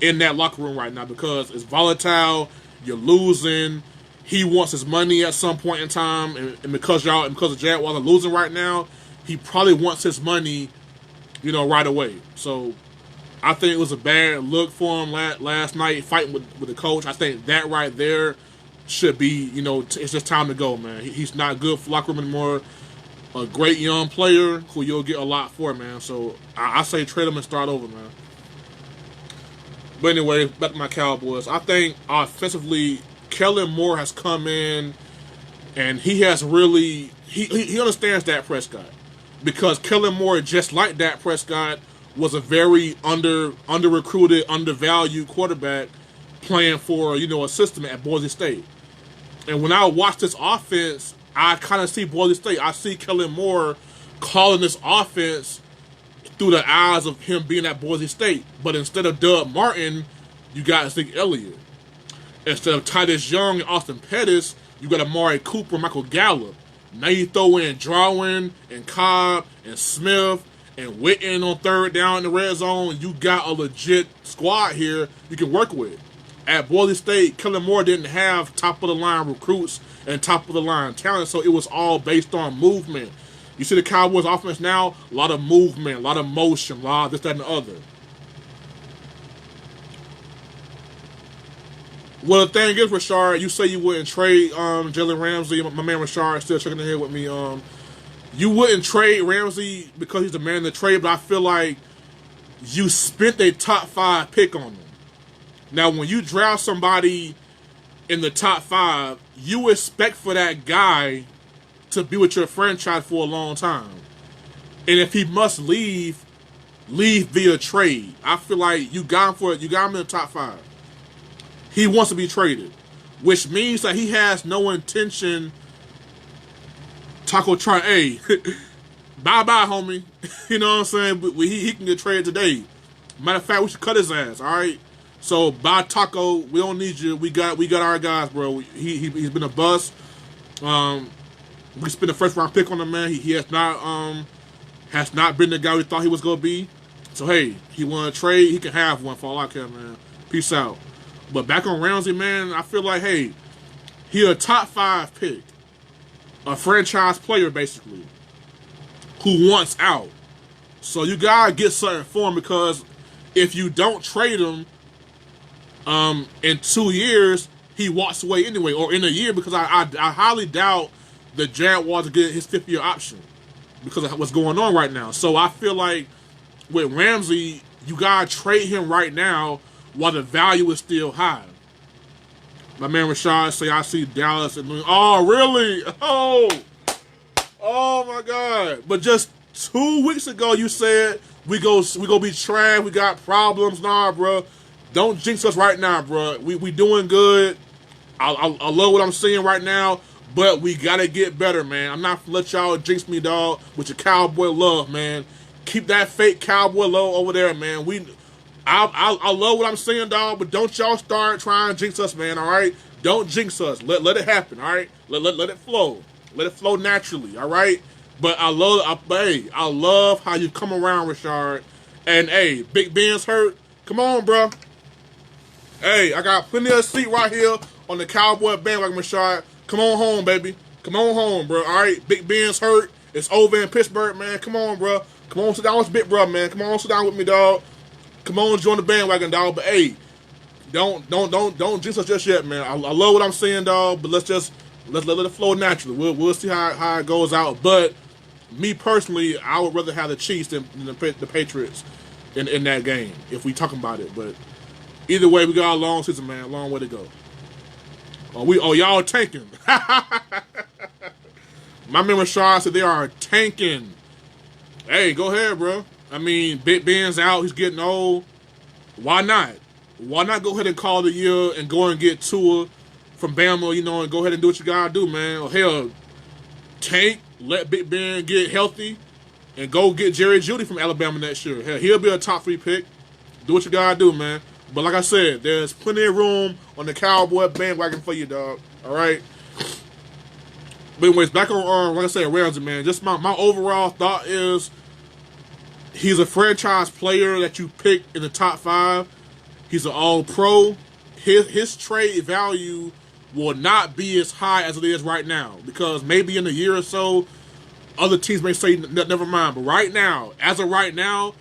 in that locker room right now because it's volatile. You're losing. He wants his money at some point in time, and because the Jaguars are losing right now, he probably wants his money, right away. So I think it was a bad look for him last night fighting with the coach. I think that right there should be, it's just time to go, man. He's not good for locker room anymore. A great young player who you'll get a lot for, man. So I say trade him and start over, man. But anyway, back to my Cowboys. I think offensively, Kellen Moore has come in and he has really he understands Dak Prescott, because Kellen Moore, just like Dak Prescott, was a very under recruited, undervalued quarterback playing for a system at Boise State. And when I watch this offense, I kind of see Boise State. I see Kellen Moore calling this offense through the eyes of him being at Boise State. But instead of Doug Martin, you got Zeke Elliott. Instead of Titus Young and Austin Pettis, you got Amari Cooper, Michael Gallup. Now you throw in Jarwin and Cobb and Smith and Witten on third down in the red zone. You got a legit squad here you can work with. At Boise State, Kellen Moore didn't have top-of-the-line recruits and top-of-the-line talent, so it was all based on movement. You see the Cowboys offense now, a lot of movement, a lot of motion, a lot of this, that, and the other. Well, the thing is, Rashard, you say you wouldn't trade Jalen Ramsey. My man Rashard is still checking in here with me. You wouldn't trade Ramsey because he's the man to trade, but I feel like you spent a top 5 pick on them. Now, when you draft somebody in the top 5, you expect for that guy to be with your franchise for a long time. And if he must leave via trade. I feel like you got him in the top 5. He wants to be traded, which means that he has no intention. Taco try, hey, bye, homie. You know what I'm saying? But he can get traded today. Matter of fact, we should cut his ass. All right. So bye, Taco. We don't need you. We got our guys, bro. He's been a bust. We spent a first round pick on him, man. He has not been the guy we thought he was gonna be. So hey, he want to trade. He can have one for all I care, man. Peace out. But back on Ramsey, man, I feel like, hey, he a top 5 pick, a franchise player basically, who wants out. So you gotta get something for him, because if you don't trade him, in 2 years he walks away anyway, or in a year, because I highly doubt the Jaguars will get his 5th year option because of what's going on right now. So I feel like with Ramsey, you gotta trade him right now while the value is still high. My man Rashad say, I see Dallas and oh really? Oh my God! But just 2 weeks ago, you said we go be trash. We got problems. Nah, bro. Don't jinx us right now, bro. We doing good. I love what I'm seeing right now, but we gotta get better, man. I'm not gonna let y'all jinx me, dog, with your cowboy love, man. Keep that fake cowboy love over there, man. I love what I'm saying, dog, but don't y'all start trying to jinx us, man, all right? Don't jinx us. Let it happen, all right? Let it flow. Let it flow naturally, all right? But I love how you come around, Rashard. And, hey, Big Ben's hurt. Come on, bro. Hey, I got plenty of seat right here on the Cowboy bandwagon, Rashard. Come on home, baby. Come on home, bro, all right? Big Ben's hurt. It's over in Pittsburgh, man. Come on, bro. Come on, sit down with Big Bro, man. Come on, sit down with me, dog. Come on, join the bandwagon, dog. But hey, don't jinx us just yet, man. I love what I'm saying, dog. But let's let it flow naturally. We'll see how it goes out. But me personally, I would rather have the Chiefs than the Patriots in that game if we talking about it. But either way, we got a long season, man. A long way to go. Y'all tanking. My man Rashad said they are tanking. Hey, go ahead, bro. I mean, Big Ben's out. He's getting old. Why not? Why not go ahead and call the year and go and get Tua from Bama, and go ahead and do what you gotta do, man. Or hell, tank, let Big Ben get healthy, and go get Jerry Jeudy from Alabama next year. Hell, he'll be a top 3 pick. Do what you gotta do, man. But like I said, there's plenty of room on the Cowboy bandwagon for you, dog. All right? But anyways, back on, like I said, Ramsey, man. Just my overall thought is he's a franchise player that you pick in the top 5. He's an all-pro. His trade value will not be as high as it is right now, because maybe in a year or so, other teams may say, never mind. But right now, as of right now,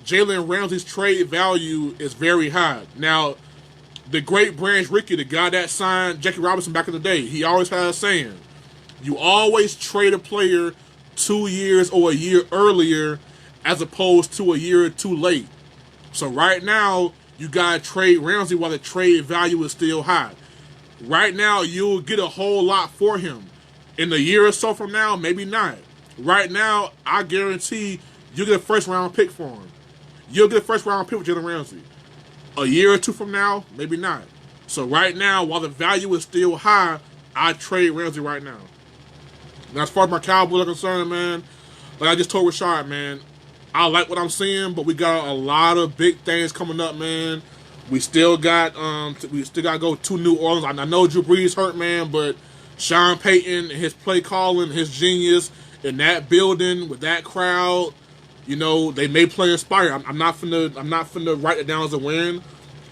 Jalen Ramsey's trade value is very high. Now, the great Branch Rickey, the guy that signed Jackie Robinson back in the day, he always had a saying, you always trade a player 2 years or a year earlier as opposed to a year too late. So right now, you got to trade Ramsey while the trade value is still high. Right now, you'll get a whole lot for him. In a year or so from now, maybe not. Right now, I guarantee you'll get a first-round pick for him. You'll get a first-round pick with Jalen Ramsey. A year or two from now, maybe not. So right now, while the value is still high, I trade Ramsey right now. Now, as far as my Cowboys are concerned, man, like I just told Rashard, man, I like what I'm seeing, but we got a lot of big things coming up, man. We still got to go to New Orleans. I know Drew Brees hurt, man, but Sean Payton and his play calling, his genius in that building with that crowd, they may play inspired. I'm not finna write it down as a win.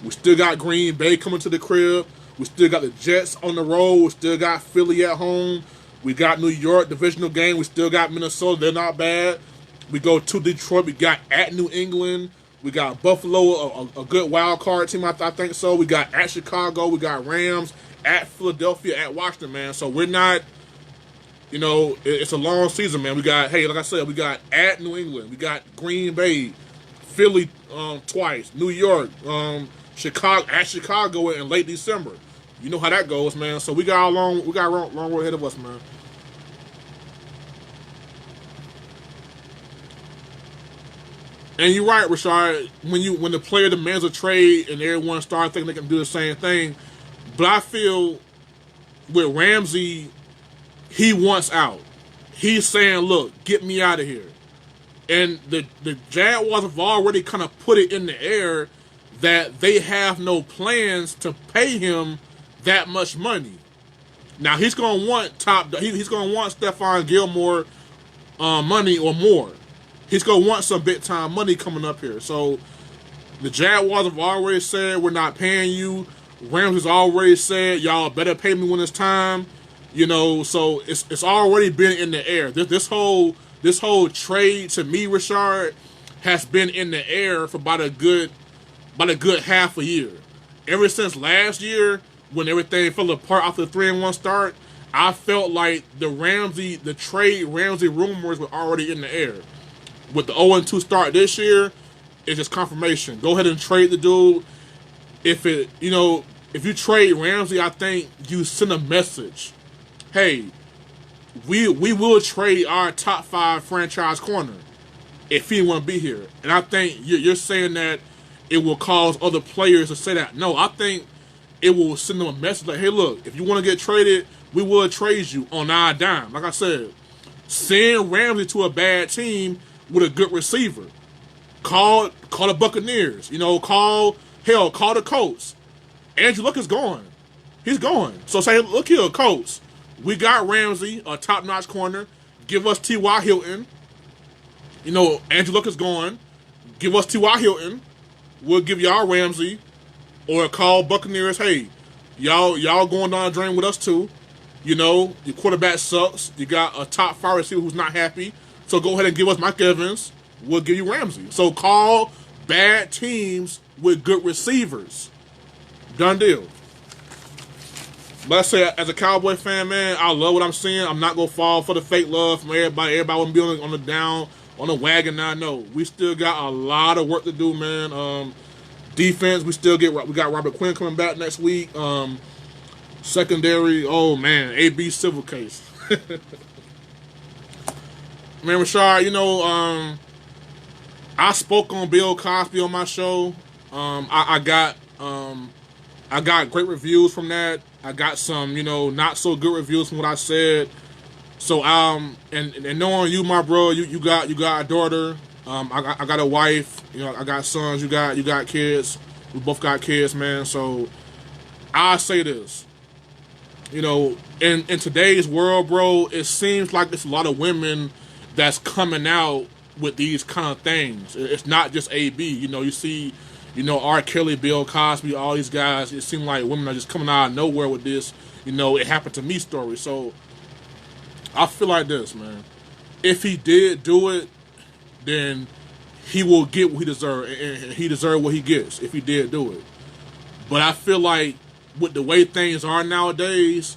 We still got Green Bay coming to the crib. We still got the Jets on the road. We still got Philly at home. We got New York divisional game. We still got Minnesota. They're not bad. We go to Detroit. We got at New England. We got Buffalo, a good wild card team, I think so. We got at Chicago. We got Rams, at Philadelphia, at Washington, man. So we're not, it's a long season, man. We got, like I said, we got at New England. We got Green Bay, Philly twice, New York, Chicago in late December. You know how that goes, man. So we got a long road ahead of us, man. And you're right, Rashard. When the player demands a trade and everyone starts thinking they can do the same thing, but I feel with Ramsey, he wants out. He's saying, "Look, get me out of here." And the Jaguars have already kind of put it in the air that they have no plans to pay him that much money. Now he's gonna want he's gonna want Stephon Gilmore money or more. He's gonna want some big time money coming up here. So the Jaguars have already said we're not paying you. Rams has already said y'all better pay me when it's time. You know, so it's already been in the air. This whole trade to me, Rashard, has been in the air for about a good half a year. Ever since last year, when everything fell apart after the 3-1 start, I felt like the trade Ramsey rumors were already in the air. With the 0-2 start this year, it's just confirmation. Go ahead and trade the dude. If you trade Ramsey, I think you send a message. Hey, we will trade our top 5 franchise corner if he want to be here. And I think you're saying that it will cause other players to say that. No, I think it will send them a message like, hey, look, if you want to get traded, we will trade you on our dime. Like I said, send Ramsey to a bad team with a good receiver. Call the Buccaneers. Call the Colts. Andrew Luck is gone. He's gone. So say, look here, Colts. We got Ramsey, a top-notch corner. Give us T.Y. Hilton. Andrew Luck is gone. Give us T.Y. Hilton. We'll give y'all Ramsey. Or call Buccaneers, hey, y'all going down the drain with us too. Your quarterback sucks. You got a top 5 receiver who's not happy. So go ahead and give us Mike Evans. We'll give you Ramsey. So call bad teams with good receivers. Done deal. But I say, as a Cowboy fan, man, I love what I'm seeing. I'm not going to fall for the fake love from everybody. Everybody want to be on the wagon now. No, we still got a lot of work to do, man. Defense, we got Robert Quinn coming back next week. Secondary, oh man, AB civil case. Man, Rashard, I spoke on Bill Cosby on my show. I got great reviews from that. I got some, not so good reviews from what I said. So and knowing you, my bro, you got a daughter. I got a wife. I got sons. You got kids. We both got kids, man. So I say this. In today's world, bro, it seems like there's a lot of women that's coming out with these kind of things. It's not just AB. You see, R. Kelly, Bill Cosby, all these guys. It seems like women are just coming out of nowhere with this. It happened to me story. So I feel like this, man. If he did do it, then he will get what he deserves, and he deserves what he gets if he did do it. But I feel like with the way things are nowadays,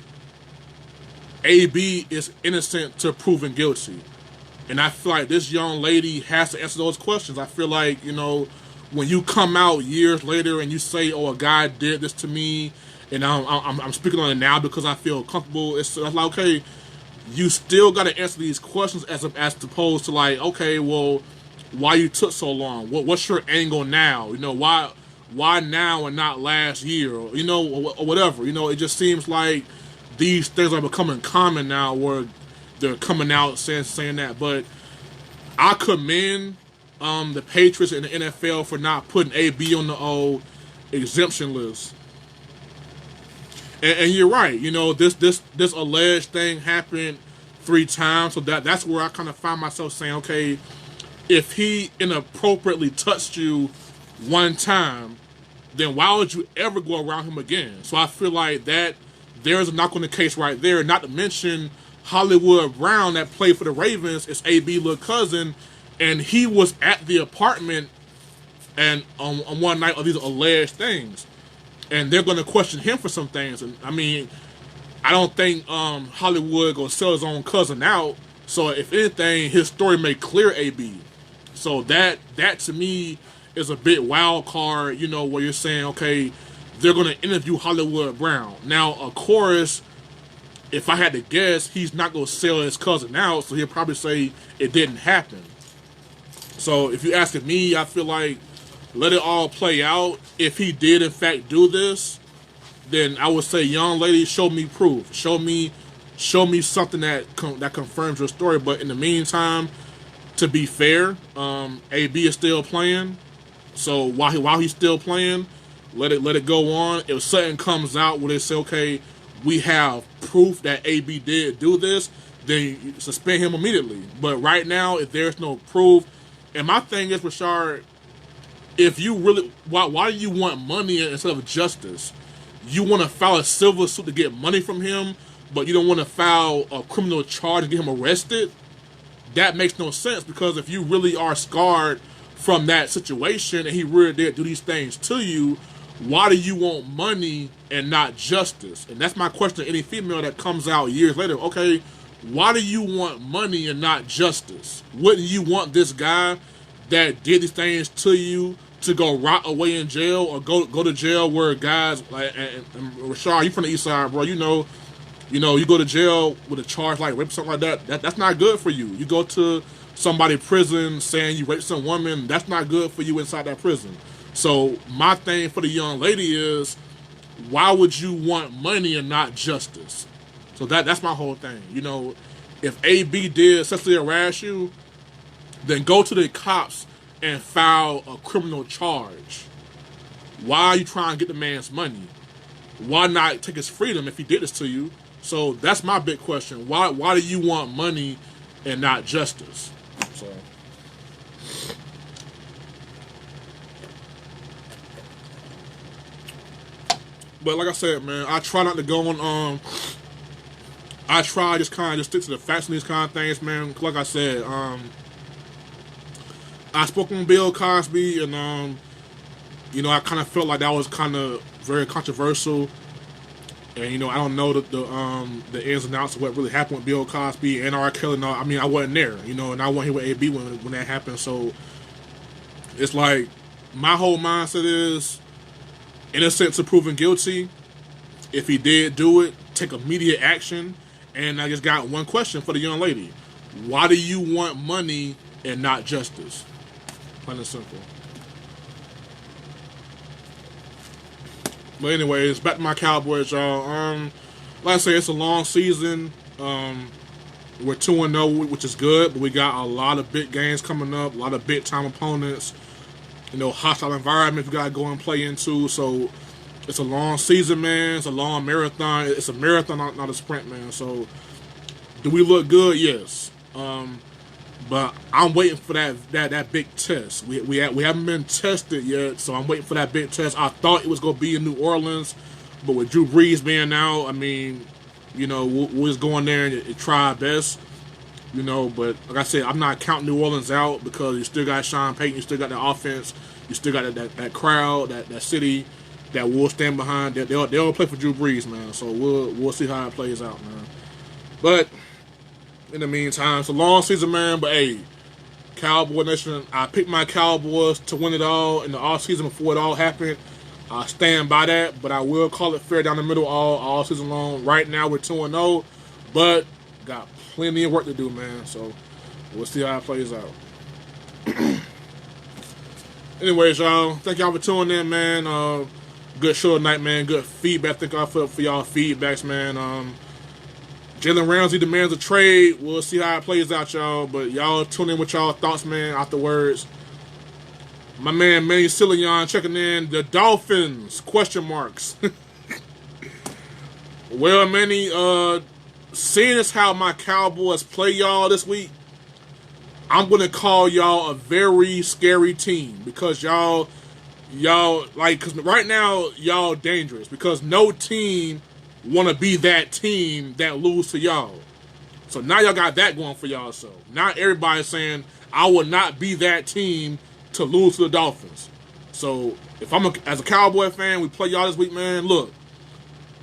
AB is innocent to proven guilty. And I feel like this young lady has to answer those questions. I feel like, when you come out years later and you say, oh, a guy did this to me, and I'm speaking on it now because I feel comfortable, it's like, okay, you still got to answer these questions as opposed to like, okay, well, why you took so long? What's your angle now? Why now and not last year? Or whatever. It just seems like these things are becoming common now where they're coming out saying that. But I commend the Patriots and the NFL for not putting AB on the exemption list. And you're right. This alleged thing happened 3 times, so that's where I kind of find myself saying, okay, if he inappropriately touched you 1 time, then why would you ever go around him again? So I feel like that there's a knock on the case right there. Not to mention Hollywood Brown that played for the Ravens is AB little cousin, and he was at the apartment and on one night of these alleged things, and they're going to question him for some things. And I mean, I don't think Hollywood gonna sell his own cousin out. So if anything, his story may clear AB. So that to me is a bit wild card, you know, where you're saying, okay, they're going to interview Hollywood Brown. Now, of course, if I had to guess, he's not going to sell his cousin out, so he'll probably say it didn't happen. So if you're asking me, I feel like let it all play out. If he did, in fact, do this, then I would say, young lady, show me proof. Show me something that confirms your story. But in the meantime, to be fair, AB is still playing. So while he's still playing, let it go on. If something comes out where they say, okay, we have proof that AB did do this, then you suspend him immediately. But right now, if there's no proof, and my thing is, Rashard, if you really, why do you want money instead of justice? You want to file a civil suit to get money from him, but you don't want to file a criminal charge to get him arrested? That makes no sense, because if you really are scarred from that situation and he really did do these things to you, why do you want money and not justice? And that's my question to any female that comes out years later. Okay, why do you want money and not justice? Wouldn't you want this guy that did these things to you to go rot away in jail, or go to jail where guys like and Rashard, you from the East Side, bro? You know, you go to jail with a charge like rape or something like that. That's not good for you. You go to somebody prison saying you raped some woman. That's not good for you inside that prison. So my thing for the young lady is, why would you want money and not justice? So that's my whole thing. You know, if AB did sexually harass you, then go to the cops and file a criminal charge. Why are you trying to get the man's money? Why not take his freedom if he did this to you? So that's my big question. Why do you want money and not justice? So, but like I said, man, I try not to go on. I try just kind of just stick to the facts and these kind of things, man. Like I said, I spoke on Bill Cosby, and you know, I kind of felt like that was kind of very controversial. And you know, I don't know the ins and outs of what really happened with Bill Cosby and R. Kelly. No, I mean, I wasn't there, you know, and I wasn't here with AB when that happened. So it's like my whole mindset is innocent to proven guilty. If he did do it, take immediate action. And I just got one question for the young lady: why do you want money and not justice? Plain and simple. But anyways, back to my Cowboys, y'all. Like I say, it's a long season. We're 2-0, which is good, but we got a lot of big games coming up, a lot of big-time opponents. You know, hostile environment we got to go and play into. So it's a long season, man. It's a long marathon. It's a marathon, not a sprint, man. So do we look good? Yes. But I'm waiting for that big test. We haven't been tested yet, so I'm waiting for that big test. I thought it was going to be in New Orleans, but with Drew Brees being out, I mean, you know, we'll just go in there and try our best, you know. But like I said, I'm not counting New Orleans out, because you still got Sean Payton, you still got the offense, you still got that crowd, that city that will stand behind. They'll play for Drew Brees, man. So we'll see how it plays out, man. But in the meantime, it's a long season, man. But hey, Cowboy Nation, I picked my Cowboys to win it all in the off season before it all happened. I stand by that, but I will call it fair down the middle all season long. Right now we're 2-0, but got plenty of work to do, man. So we'll see how it plays out. Anyways, y'all, thank y'all for tuning in, man. Good show tonight, man. Good feedback. Thank y'all for y'all feedbacks, man. Jalen Ramsey demands a trade. We'll see how it plays out, y'all. But y'all tune in with y'all thoughts, man, afterwards. My man, Manny Cillian checking in. The Dolphins, question marks. Well, Manny, seeing as how my Cowboys play y'all this week, I'm going to call y'all a very scary team, because y'all, like, because right now, y'all dangerous, because no team want to be that team that lose to y'all. So now y'all got that going for y'all. So now everybody's saying, I will not be that team to lose to the Dolphins. So if as a Cowboy fan, we play y'all this week, man, look,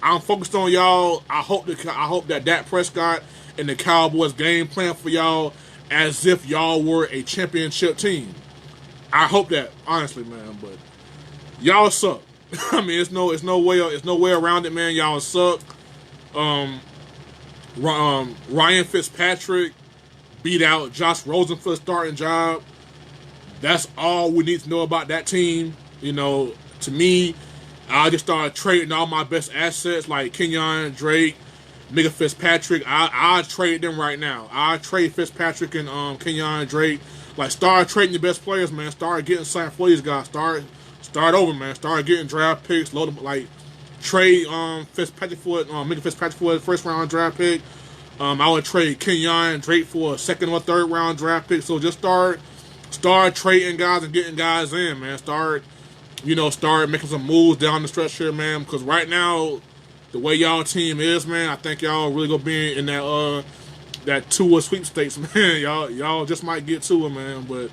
I'm focused on y'all. I hope that Dak Prescott and the Cowboys game plan for y'all as if y'all were a championship team. I hope that, honestly, man. But y'all suck. I mean, it's no way around it, man. Y'all suck. Ryan Fitzpatrick beat out Josh Rosen for the starting job. That's all we need to know about that team. You know, to me, I just started trading all my best assets like Kenyon Drake, Mika Fitzpatrick. I trade them right now. I trade Fitzpatrick and Kenyon Drake. Like, start trading your best players, man. Start getting signed for these guys. Start over, man. Start getting draft picks. Load them, like, trade Fitzpatrick for Mika Fitzpatrick for a first round draft pick. I would trade Kenyon Drake for a second or third round draft pick. So just start trading guys and getting guys in, man. Start making some moves down the stretch here, man. Because right now, the way y'all team is, man, I think y'all really gonna be in that Tua sweepstakes, man. Y'all just might get to it, man. But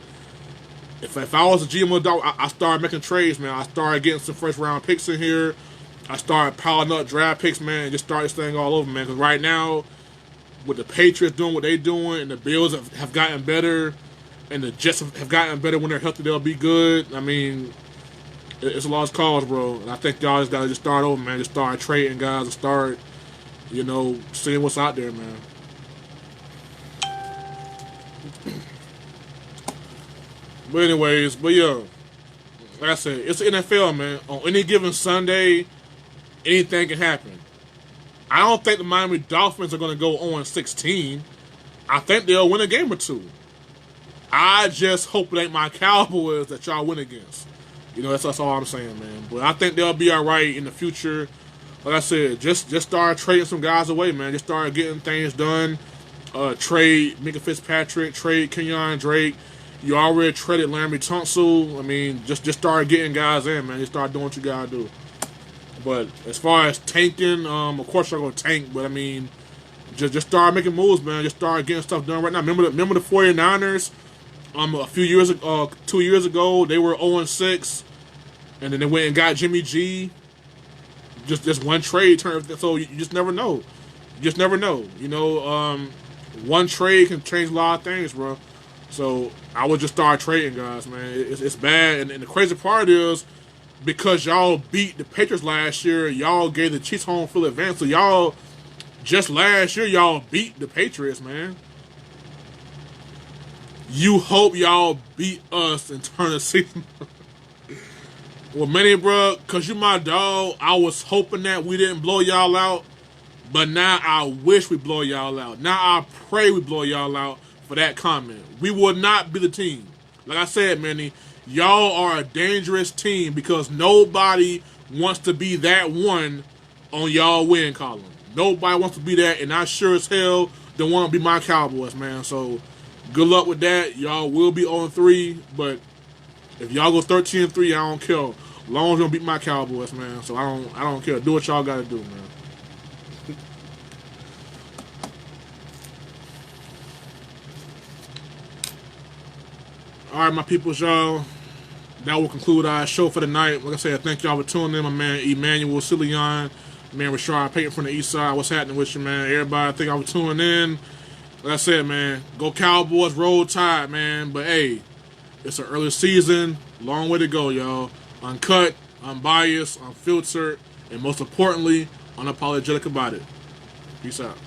if I was a GM of dog, I started making trades, man. I started getting some first round picks in here. I started piling up draft picks, man, and just start this thing all over, man. Because right now, with the Patriots doing what they doing, and the Bills have gotten better, and the Jets have gotten better when they're healthy, they'll be good. I mean, it's a lost cause, bro. And I think y'all just gotta just start over, man. Just start trading guys and start, seeing what's out there, man. But anyways, yeah, like I said, it's the NFL, man. On any given Sunday, anything can happen. I don't think the Miami Dolphins are going to go 0-16. I think they'll win a game or two. I just hope it ain't my Cowboys that y'all win against. That's all I'm saying, man. But I think they'll be all right in the future. Like I said, just start trading some guys away, man. Just start getting things done. Trade Mika Fitzpatrick, trade Kenyon Drake. You already traded Laremy Tunsil. I mean, just start getting guys in, man. Just start doing what you gotta do. But as far as tanking, of course you're gonna tank. But I mean, just start making moves, man. Just start getting stuff done right now. Remember the 49ers? A few years ago, 2 years ago, they were 0-6, and then they went and got Jimmy G. Just one trade turned. So you just never know. You just never know. One trade can change a lot of things, bro. So I would just start trading guys, man. It's bad, and the crazy part is, because y'all beat the Patriots last year, y'all gave the Chiefs home field advantage. So y'all, just last year, y'all beat the Patriots, man. You hope y'all beat us and turn the season. Well, Manny, bro, because you my dog, I was hoping that we didn't blow y'all out. But now I wish we blow y'all out. Now I pray we blow y'all out for that comment. We will not be the team. Like I said, Manny, y'all are a dangerous team because nobody wants to be that one on y'all win column. Nobody wants to be that, and I sure as hell don't want to be my Cowboys, man. So good luck with that. Y'all will be 0-3, but if y'all go 13-3, I don't care. As long as you don't beat my Cowboys, man. So I don't care. Do what y'all got to do, man. All right, my peoples, y'all. That will conclude our show for the night. Like I said, thank y'all for tuning in. My man Emmanuel Cillian, man Rashard Payton from the East Side. What's happening with you, man? Everybody, thank y'all for tuning in. Like I said, man, go Cowboys, roll tide, man. But hey, it's an early season, long way to go, y'all. Uncut, unbiased, unfiltered, and most importantly, unapologetic about it. Peace out.